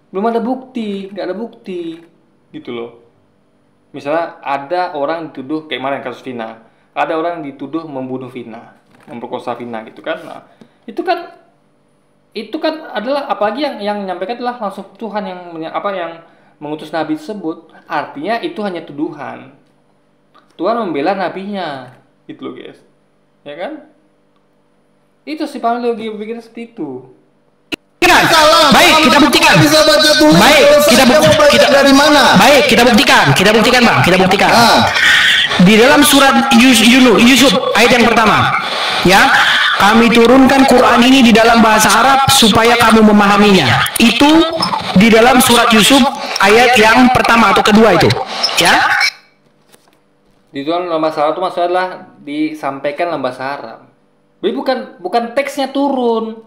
Belum ada bukti, nggak ada bukti, gitu loh. Misalnya ada orang dituduh kayak kemarin kasus Vina, ada orang dituduh membunuh Vina, memperkosa Vina gitu kan. Nah, itu kan adalah apalagi yang menyampaikan adalah langsung Tuhan yang mengutus nabi tersebut, artinya itu hanya tuduhan. Tuhan membela nabinya, gitu loh guys, ya kan? Itu sih paling lagi berpikir seperti itu. Salah. Baik, kita buktikan. Bisa baca tulis. Baik, kita dari mana? Baik, kita buktikan Bang, kita buktikan. Di dalam surat Yusuf ayat yang pertama, ya, kami turunkan Quran ini di dalam bahasa Arab supaya kamu memahaminya. Itu di dalam surat Yusuf ayat yang pertama atau kedua itu, ya. Di dalam bahasa Arab itu maksudnya adalah disampaikan dalam bahasa Arab. Jadi bukan teksnya turun.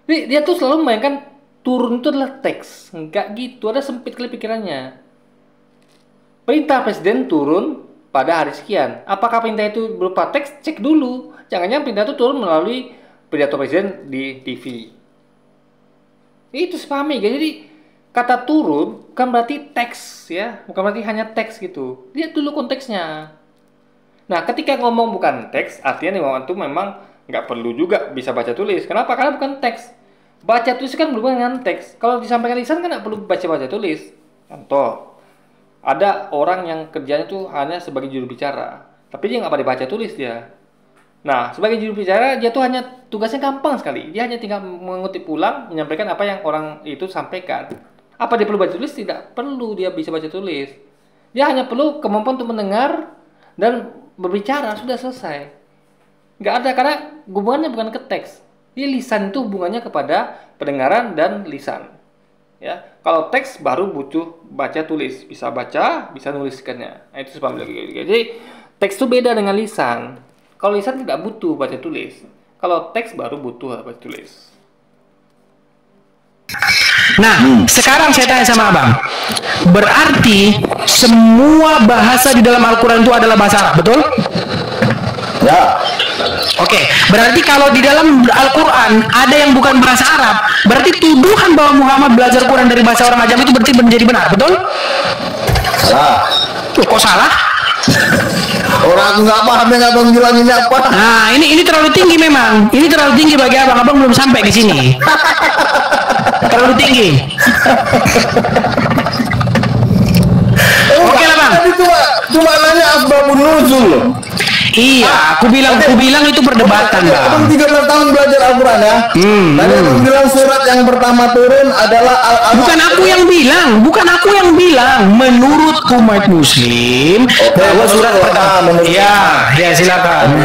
Jadi dia tuh selalu memainkan turun itu adalah teks. Enggak gitu, ada sempit kali pikirannya. Perintah presiden turun pada hari sekian. Apakah perintah itu berupa teks? Cek dulu. Jangan-jangan perintah itu turun melalui pidato presiden di TV. Itu sepahami, jadi kata turun bukan berarti teks ya, bukan berarti hanya teks gitu. Lihat dulu konteksnya. Nah, ketika ngomong bukan teks, artinya nih itu memang nggak perlu juga bisa baca tulis. Kenapa? Karena bukan teks. Baca tulis kan berhubungan dengan teks. Kalau disampaikan lisan kan nggak perlu baca tulis. Contoh, ada orang yang kerjanya tuh hanya sebagai juru bicara, tapi dia nggak pada baca tulis dia. Nah, sebagai juru bicara dia tuh hanya tugasnya gampang sekali. Dia hanya tinggal mengutip ulang, menyampaikan apa yang orang itu sampaikan. Apa dia perlu baca tulis? Tidak perlu dia bisa baca tulis. Dia hanya perlu kemampuan untuk mendengar dan berbicara, sudah selesai. Nggak ada, karena hubungannya bukan ke teks. Dia lisan itu hubungannya kepada pendengaran dan lisan. Ya, kalau teks baru butuh baca tulis, bisa baca, bisa nuliskannya. Nah, itu sebab lagi. Jadi teks itu beda dengan lisan. Kalau lisan tidak butuh baca tulis. Kalau teks baru butuh baca tulis. Nah, sekarang saya tanya sama Abang. Berarti semua bahasa di dalam Al-Quran itu adalah bahasa Arab, betul? Ya. Oke, berarti kalau di dalam Al-Quran ada yang bukan bahasa Arab, berarti tuduhan bahwa Muhammad belajar Quran dari bahasa orang ajam itu berarti menjadi benar, betul? Salah. Kok salah? Orang nggak paham yang abang bilang ini apa? Nah, ini terlalu tinggi memang. Ini terlalu tinggi bagi abang. Abang belum sampai ke sini. Terlalu tinggi. Oke lah bang. Tadi cuma nanya asbabun nuzul loh. Iya, aku bilang itu perdebatan bang. Abang 13 tahun belajar Al-Quran ya. Tadi abang bilang surat yang pertama turun adalah Al-Alaq. Bukan aku yang bilang. Menurut umat Muslim, bahwa surat pertama. Ya silakan.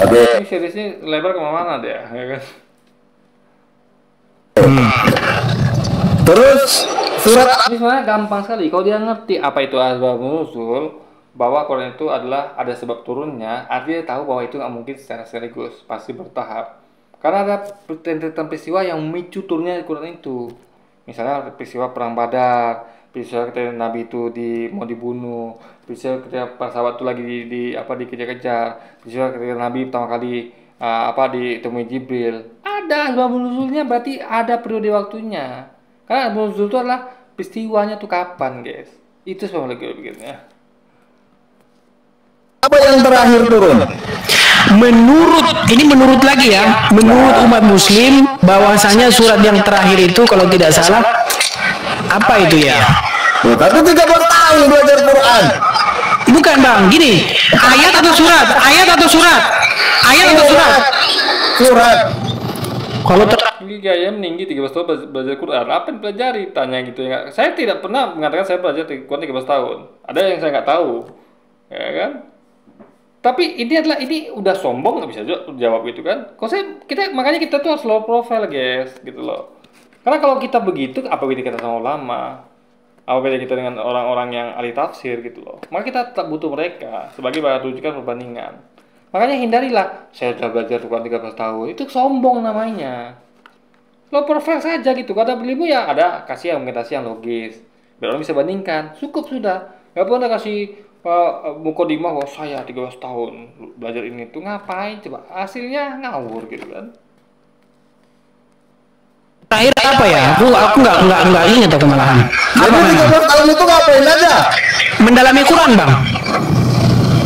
Oke. Ini series ini lebar kemana-mana deh, ya kan? Terus surat Ini sebenarnya gampang sekali. Kalau dia ngerti apa itu asbabun nuzul, bahwa Quran itu adalah ada sebab turunnya, artinya dia tahu bahwa itu nggak mungkin secara sekaligus, pasti bertahap. Karena ada peristiwa yang memicu turunnya Quran itu. Misalnya peristiwa perang Badar, peristiwa ketika Nabi itu mau dibunuh, peristiwa ketika para sahabat itu lagi dikejar-kejar, peristiwa ketika Nabi pertama kali ditemui Jibril. Ada asbabun nuzulnya, berarti ada periode waktunya. Karena asbabun nuzul itu adalah peristiwanya tuh kapan, guys. Itu sebab lagi begini. apa yang terakhir turun? Menurut lagi ya, menurut umat Muslim bahwasanya surat yang terakhir itu kalau tidak salah apa itu ya? Tapi 13 tahun belajar Quran. Bukan bang, gini, ayat atau surat? Surat. Kalau Ini gaya meninggi 13 tahun belajar Quran. Apa yang pelajari? Tanya gitu ya. Saya tidak pernah mengatakan saya belajar Quran 13 tahun. Ada yang saya nggak tahu, ya kan? Tapi ini udah sombong, nggak bisa jawab gitu kan? Makanya kita tuh harus low profile guys, gitu loh. Karena kalau kita begitu, apa beda kita sama ulama? Apa beda kita dengan orang-orang yang ahli tafsir gitu loh? Maka kita tetap butuh mereka sebagai bahan rujukan perbandingan. Makanya hindarilah, saya sudah belajar Quran 13 tahun. Itu sombong namanya. Low profile saja gitu. Kata beliau ya ada kasih argumentasi yang logis. Biar orang bisa bandingkan. Cukup sudah. Gak perlu kasih mukodimah bahwa saya 13 tahun belajar ini tuh ngapain coba, hasilnya ngawur gitu kan. terakhir apa ya? Aku nggak ingat aku malahan. Jadi 13 tahun itu ngapain aja? Mendalami Quran bang.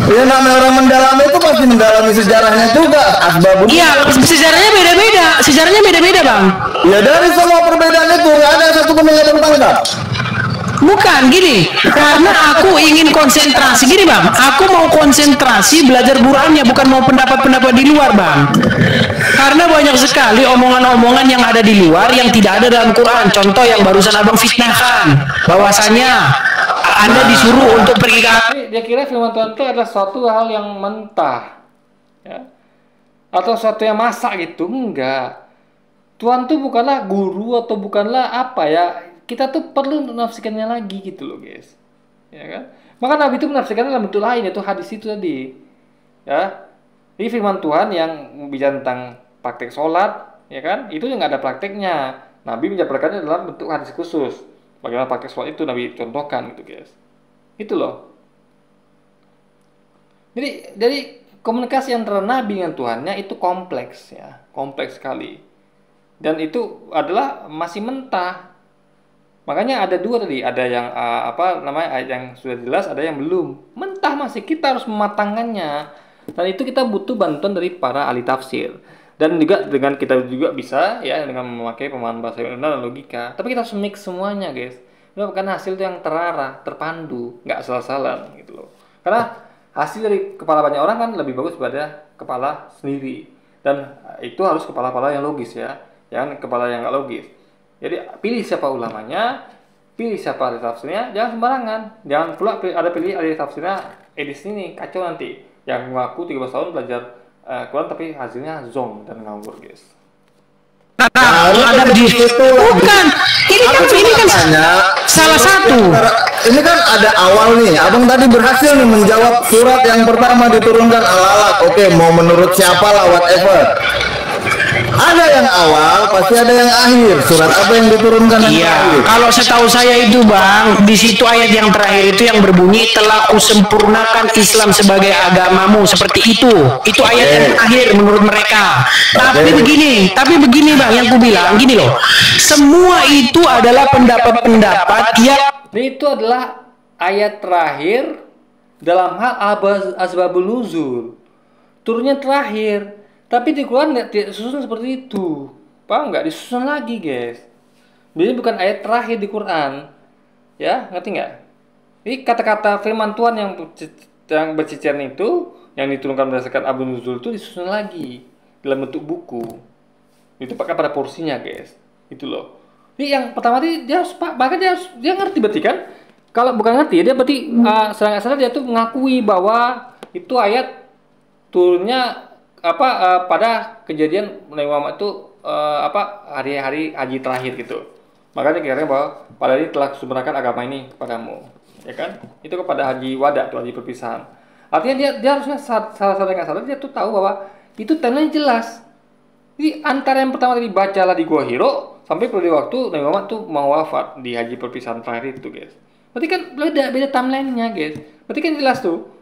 Ya namanya orang mendalami itu pasti mendalami sejarahnya juga. Asbabun. Iya, sejarahnya beda-beda bang. Ya dari semua perbedaan itu nggak ada satu pun yang bertangkap. Bukan gini, karena aku ingin konsentrasi. Gini bang, aku mau konsentrasi belajar Qurannya, bukan mau pendapat-pendapat di luar bang. Karena banyak sekali omongan-omongan yang ada di luar yang tidak ada dalam Quran. Contoh yang barusan abang fitnahkan, bahwasanya Anda disuruh untuk pergi ke. Dia kira firman Tuhan itu adalah suatu hal yang mentah, ya, atau suatu yang masak gitu. Enggak. Tuhan tuh bukanlah guru atau bukanlah apa ya. Kita tuh perlu menafsirkannya lagi gitu loh guys, ya kan? Maka Nabi itu menafsirkannya dalam bentuk lain, yaitu hadis itu tadi, ya. Ini firman Tuhan yang bicara tentang praktek sholat, ya kan? Itu yang nggak ada prakteknya. Nabi menjabarkannya dalam bentuk hadis khusus. Bagaimana praktek sholat itu Nabi contohkan gitu guys. Itu loh. Jadi komunikasi antara Nabi dengan Tuhannya itu kompleks ya, kompleks sekali. Dan itu adalah masih mentah. Makanya ada dua tadi, ada yang ayat yang sudah jelas, ada yang belum. Mentah masih, kita harus mematangkannya. Dan itu kita butuh bantuan dari para ahli tafsir. Dan juga dengan kita juga bisa ya dengan memakai pemahaman bahasa Indonesia dan logika. Tapi kita harus mix semuanya, guys. Karena hasil itu yang terarah, terpandu, nggak salah-salah gitu loh. Karena hasil dari kepala banyak orang kan lebih bagus daripada kepala sendiri. Dan itu harus kepala-kepala yang logis ya, jangan kepala yang nggak logis. Jadi pilih siapa ulamanya, pilih siapa ahli tafsirnya, jangan sembarangan. Jangan pula pilih ahli tafsirnya edis ini, kacau nanti. Yang ngaku 13 tahun belajar Quran tapi hasilnya zong dan ngawur guys. Ada di bukan. Ini kan salah satu. Ini kan ada awal nih. Abang tadi berhasil nih menjawab surat yang pertama diturunkan Al-Alaq. Oke, mau menurut siapa lah whatever. Ada yang awal, pasti ada yang akhir. Surat apa yang diturunkan? Iya. Kalau setahu saya itu bang, di situ ayat yang terakhir itu yang berbunyi telah kusempurnakan Islam sebagai agamamu, seperti itu. Itu ayat yang terakhir menurut mereka. Tapi begini bang, yang ku bilang gini loh. Semua itu adalah pendapat-pendapat yang itu adalah ayat terakhir dalam hal asbabun nuzul. Turunnya terakhir. Tapi di Quran tidak disusun seperti itu. Paham nggak? Disusun lagi guys. Jadi bukan ayat terakhir di Quran. Ya, ngerti nggak? Ini kata-kata firman Tuhan yang berceceran itu, yang diturunkan berdasarkan Abu Nuzul itu disusun lagi dalam bentuk buku. Itu pakai pada porsinya guys. Itu loh. Ini yang pertama tadi dia harus bahkan dia ngerti berarti kan? Kalau bukan ngerti dia berarti serang-serang dia tuh mengakui bahwa itu ayat turunnya pada kejadian Nabi Muhammad itu hari-hari haji terakhir gitu. Makanya kira-kira bahwa pada ini telah kusempurnakan agama ini kepadamu, ya kan? Itu kepada haji wada atau haji perpisahan. Artinya dia harusnya salah nggak salah dia tuh tahu bahwa itu timeline jelas. Jadi antara yang pertama tadi bacalah di Gua Hiro sampai pada waktu Nabi Muhammad tuh mau wafat di haji perpisahan terakhir itu guys. Berarti kan beda timelinenya guys. Berarti kan jelas tuh.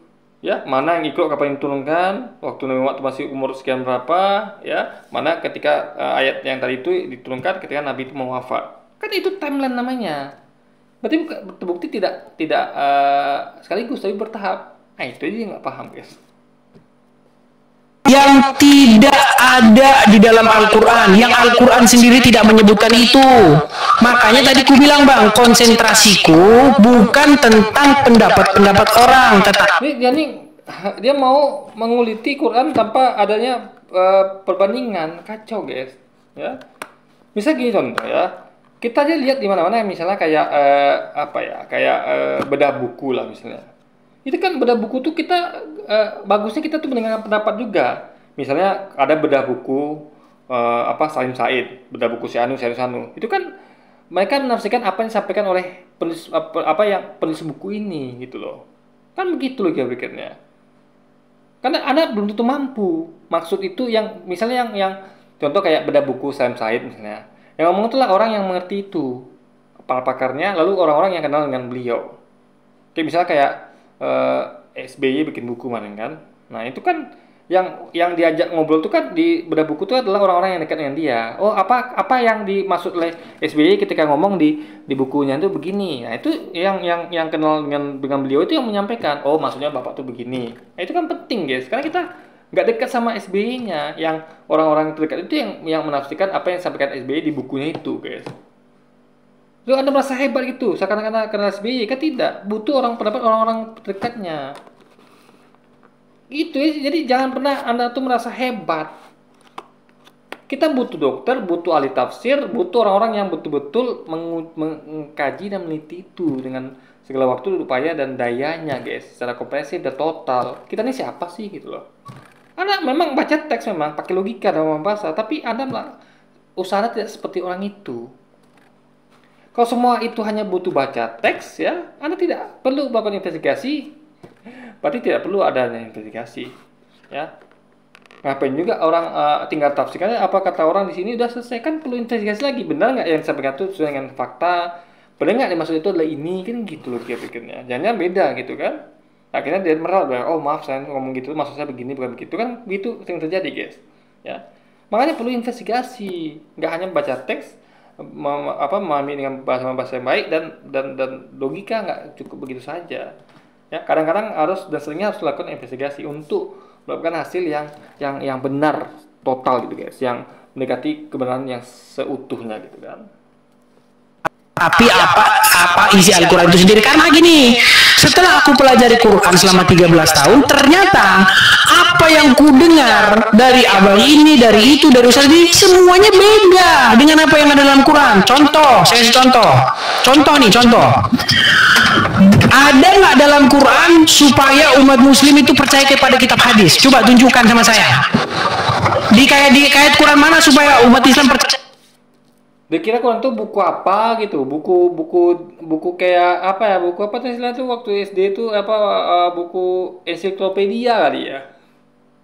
Ya, mana yang ikut kapan diturunkan, waktu Nabi Muhammad masih umur sekian berapa, ya, mana ketika ayat yang tadi itu diturunkan ketika Nabi itu mau wafat. Kan itu timeline namanya. Berarti terbukti tidak sekaligus tapi bertahap. Nah, itu aja nggak paham, guys. Yang tidak ada di dalam Al-Quran, yang Al-Quran sendiri tidak menyebutkan itu. Makanya tadi ku bilang bang, konsentrasiku bukan tentang pendapat-pendapat orang, tetapi dia mau menguliti Quran tanpa adanya perbandingan. Kacau guys, ya. Misal gini contoh ya, kita aja lihat di mana-mana misalnya kayak bedah buku lah misalnya. Itu kan bedah buku tuh kita bagusnya kita tuh mendengarkan pendapat juga. Misalnya ada bedah buku Salim Said, bedah buku si Anu. Itu kan mereka menafsirkan apa yang disampaikan oleh penulis buku ini gitu loh. Kan begitu loh dia pikirnya. Karena Anda belum tentu mampu. Maksud itu yang misalnya yang contoh kayak bedah buku Salim Said misalnya. Yang ngomong itulah orang yang mengerti itu. Para pakarnya lalu orang-orang yang kenal dengan beliau. Kayak misalnya kayak SBY bikin buku kemarin kan. Nah, itu kan yang diajak ngobrol itu kan di bedah buku itu adalah orang-orang yang dekat dengan dia. Oh, apa yang dimaksud oleh SBY ketika ngomong di bukunya itu begini. Nah, itu yang kenal dengan beliau itu yang menyampaikan. Oh, maksudnya Bapak tuh begini. Nah, itu kan penting, guys. Karena kita nggak dekat sama SBY-nya. Yang orang-orang terdekat itu yang menafsirkan apa yang disampaikan SBY di bukunya itu, guys. Lalu Anda merasa hebat gitu, seakan-akan kenal SBY, kan tidak. Butuh pendapat orang-orang terdekatnya. Gitu ya, jadi jangan pernah Anda tuh merasa hebat. Kita butuh dokter, butuh ahli tafsir, butuh orang-orang yang betul-betul mengkaji dan meneliti itu dengan segala waktu, upaya dan dayanya, guys, secara komprehensif dan total. Kita ini siapa sih gitu loh. Anda memang baca teks, memang pakai logika dalam bahasa, tapi Anda usahanya tidak seperti orang itu. Kalau semua itu hanya butuh baca teks, ya, Anda tidak perlu melakukan investigasi. Berarti tidak perlu adanya investigasi, ya. Ngapain juga orang tinggal tafsirkannya apa kata orang di sini udah selesai, kan perlu investigasi lagi, benar nggak yang disampaikan itu sesuai dengan fakta, benar nggak dimaksud itu adalah ini, kan gitu loh pikirnya. Jangan beda gitu kan. Akhirnya dia merasa, oh maaf saya ngomong gitu, maksud saya begini bukan begitu, kan gitu yang terjadi, guys. Ya, makanya perlu investigasi, nggak hanya baca teks, memahami dengan bahasa yang baik dan logika nggak cukup begitu saja. Ya, kadang-kadang harus dan seringnya harus lakukan investigasi untuk mendapatkan hasil yang benar total gitu, guys, yang mendekati kebenaran yang seutuhnya gitu kan. Tapi apa isi Al-Quran itu sendiri? Karena gini, setelah aku pelajari Quran selama 13 tahun, ternyata apa yang ku dengar dari abang ini, dari itu, dari Ustaz ini, semuanya beda dengan apa yang ada dalam Quran. Contoh, saya kasih contoh. Contoh. Ada nggak dalam Quran supaya umat muslim itu percaya kepada kitab hadis? Coba tunjukkan sama saya. Di ayat Quran mana supaya umat Islam percaya? Dikira Quran tuh buku apa gitu, buku kayak apa ya, buku apa tuh istilah tuh waktu SD itu apa, buku ensiklopedia kali ya.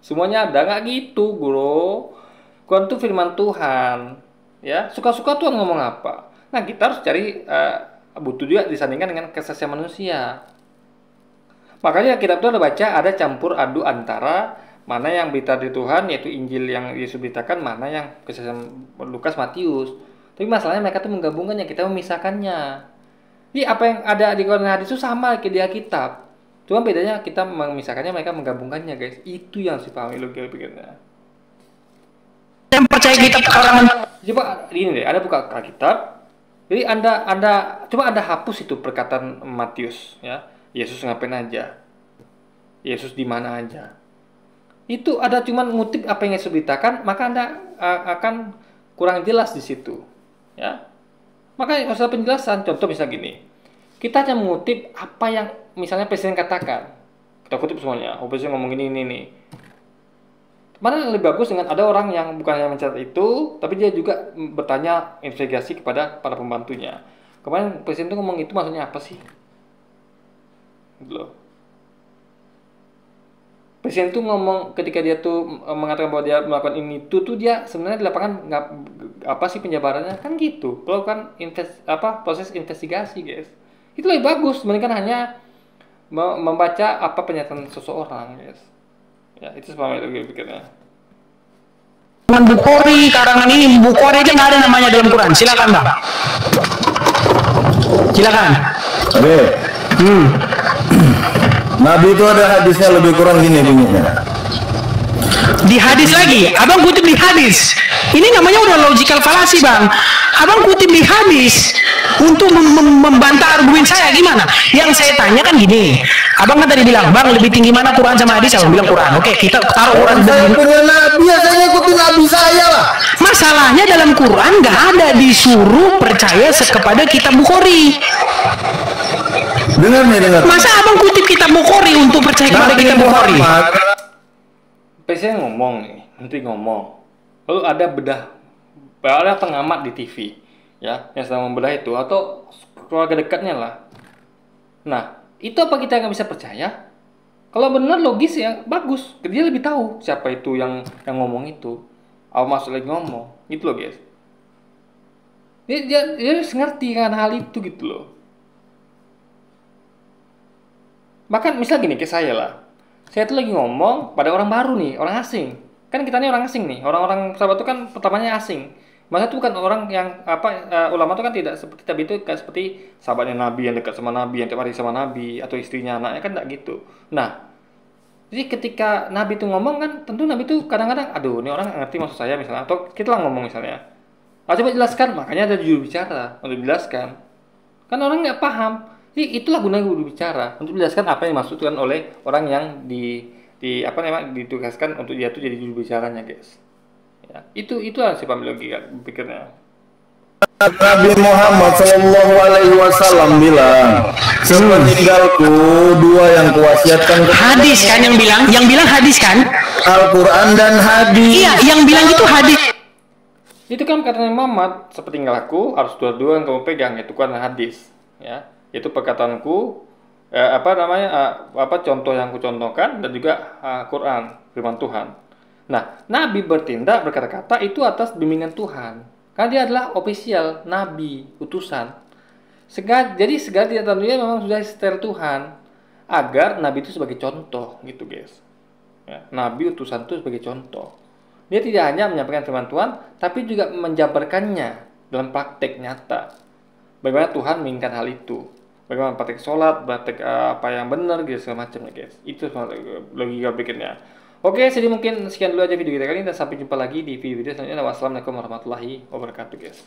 Semuanya ada, nggak gitu, bro. Quran tuh firman Tuhan, ya, suka-suka Tuhan ngomong apa. Nah, kita harus cari, butuh juga disandingkan dengan kesaksian manusia. Makanya kitab itu ada baca, ada campur aduk antara mana yang berita dari Tuhan, yaitu Injil yang Yesus beritakan, mana yang kesaksian Lukas, Matius. Tapi masalahnya mereka tuh menggabungkannya, kita memisahkannya. Jadi apa yang ada di Quran hadis itu sama kayak di Alkitab. Cuma bedanya kita memisahkannya, mereka menggabungkannya, guys. Itu yang harus dipahami logika pikirnya. Yang percaya kitab karangan. Coba ini deh, Anda buka Alkitab. Jadi Anda coba Anda hapus itu perkataan Matius, ya. Yesus ngapain aja? Yesus di mana aja? Itu ada cuman ngutip apa yang Yesus beritakan, maka Anda akan kurang jelas di situ. Ya, makanya masalah penjelasan. Contoh misalnya gini, kita hanya mengutip apa yang misalnya presiden katakan, kita kutip semuanya. Oh, presiden ngomong ini. Mana yang lebih bagus dengan ada orang yang bukan hanya mencatat itu, tapi dia juga bertanya, investigasi kepada para pembantunya. Kemarin presiden itu ngomong itu maksudnya apa sih? Gitu. Presiden tuh ngomong ketika dia tuh mengatakan bahwa dia melakukan ini tuh dia sebenarnya di lapangan nggak apa sih penjabarannya, kan gitu. Kalau kan proses investigasi, guys, itu lebih bagus dibandingkan hanya membaca apa pernyataan seseorang, guys. Ya, itu sama lagi pikirnya. Bukhari karangan ini, Bukhari aja nggak ada namanya dalam Quran. Silakan, Bang. Silakan. Oke. Nabi itu ada hadisnya lebih kurang gini bunyinya. Di hadis lagi, abang kutip di hadis. Ini namanya udah logical fallacy, Bang. Abang kutip di hadis untuk membantah argumen saya gimana? Yang saya tanya kan gini. Abang kan tadi bilang, Bang, lebih tinggi mana Quran sama hadis? Abang bilang Quran. Oke, kita taruh Quran. Saya punya nabi, saya ikutin nabi saya lah. Masalahnya dalam Quran nggak ada disuruh percaya kepada kitab Bukhari. Dengar. Masa abang kutip kitab Bukhari untuk percaya kepada kitab Bukhari? Presiden ngomong nih, menteri ngomong. Lalu ada pengamat di TV, ya, yang sedang membedah itu, atau keluarga dekatnya lah. Nah, itu apa kita nggak bisa percaya? Kalau benar logis ya bagus, dia lebih tahu siapa itu yang ngomong itu. Apa maksud lagi ngomong? Gitu loh, guys. Dia harus ngerti kan hal itu gitu loh. Bahkan misal gini ke saya lah, saya tuh lagi ngomong pada orang baru nih, orang asing. Kan kita nih orang asing nih, orang-orang sahabat itu kan pertamanya asing. Masa itu bukan orang yang ulama itu kan tidak seperti tapi itu kan seperti sahabatnya Nabi yang dekat sama Nabi, yang tiap hari sama Nabi, atau istrinya, anaknya, kan tidak gitu. Nah, Jadi ketika Nabi itu ngomong kan, tentu Nabi itu kadang-kadang, aduh ini orang nggak ngerti maksud saya misalnya, atau kita lah ngomong misalnya, coba jelaskan, makanya ada juru bicara untuk dijelaskan. Kan orang nggak paham, jadi itulah gunanya juru bicara untuk menjelaskan apa yang dimaksudkan oleh orang yang di apa namanya ditugaskan untuk dia tuh jadi juru bicaranya guys. Ya, itu lah sih logika pikirnya. Nabi Muhammad Shallallahu Alaihi Wasallam bilang, sepeninggalku dua yang kuwasiatkan. Hadis kan yang bilang hadis kan? Al-Quran dan hadis. Iya, yang bilang itu hadis. Itu kan katanya Muhammad, sepeninggalku harus dua-dua yang kamu pegang, yaitu Quran dan hadis. Ya, itu perkataanku, contoh yang kucontohkan dan juga Quran, firman Tuhan. Nah, Nabi bertindak berkata-kata itu atas bimbingan Tuhan. Karena dia adalah official, Nabi, utusan. Jadi segala tindakan dunia memang sudah setel Tuhan. Agar Nabi itu sebagai contoh, gitu guys. Ya, Nabi utusan itu sebagai contoh. Dia tidak hanya menyampaikan firman Tuhan, tapi juga menjabarkannya dalam praktek nyata. Bagaimana Tuhan menginginkan hal itu. Bagaimana praktek sholat, praktek apa yang benar, gitu, segala macamnya guys. Itu logika berikutnya. Oke, jadi mungkin sekian dulu aja video kita kali ini dan sampai jumpa lagi di video-video selanjutnya. Wassalamualaikum warahmatullahi wabarakatuh guys.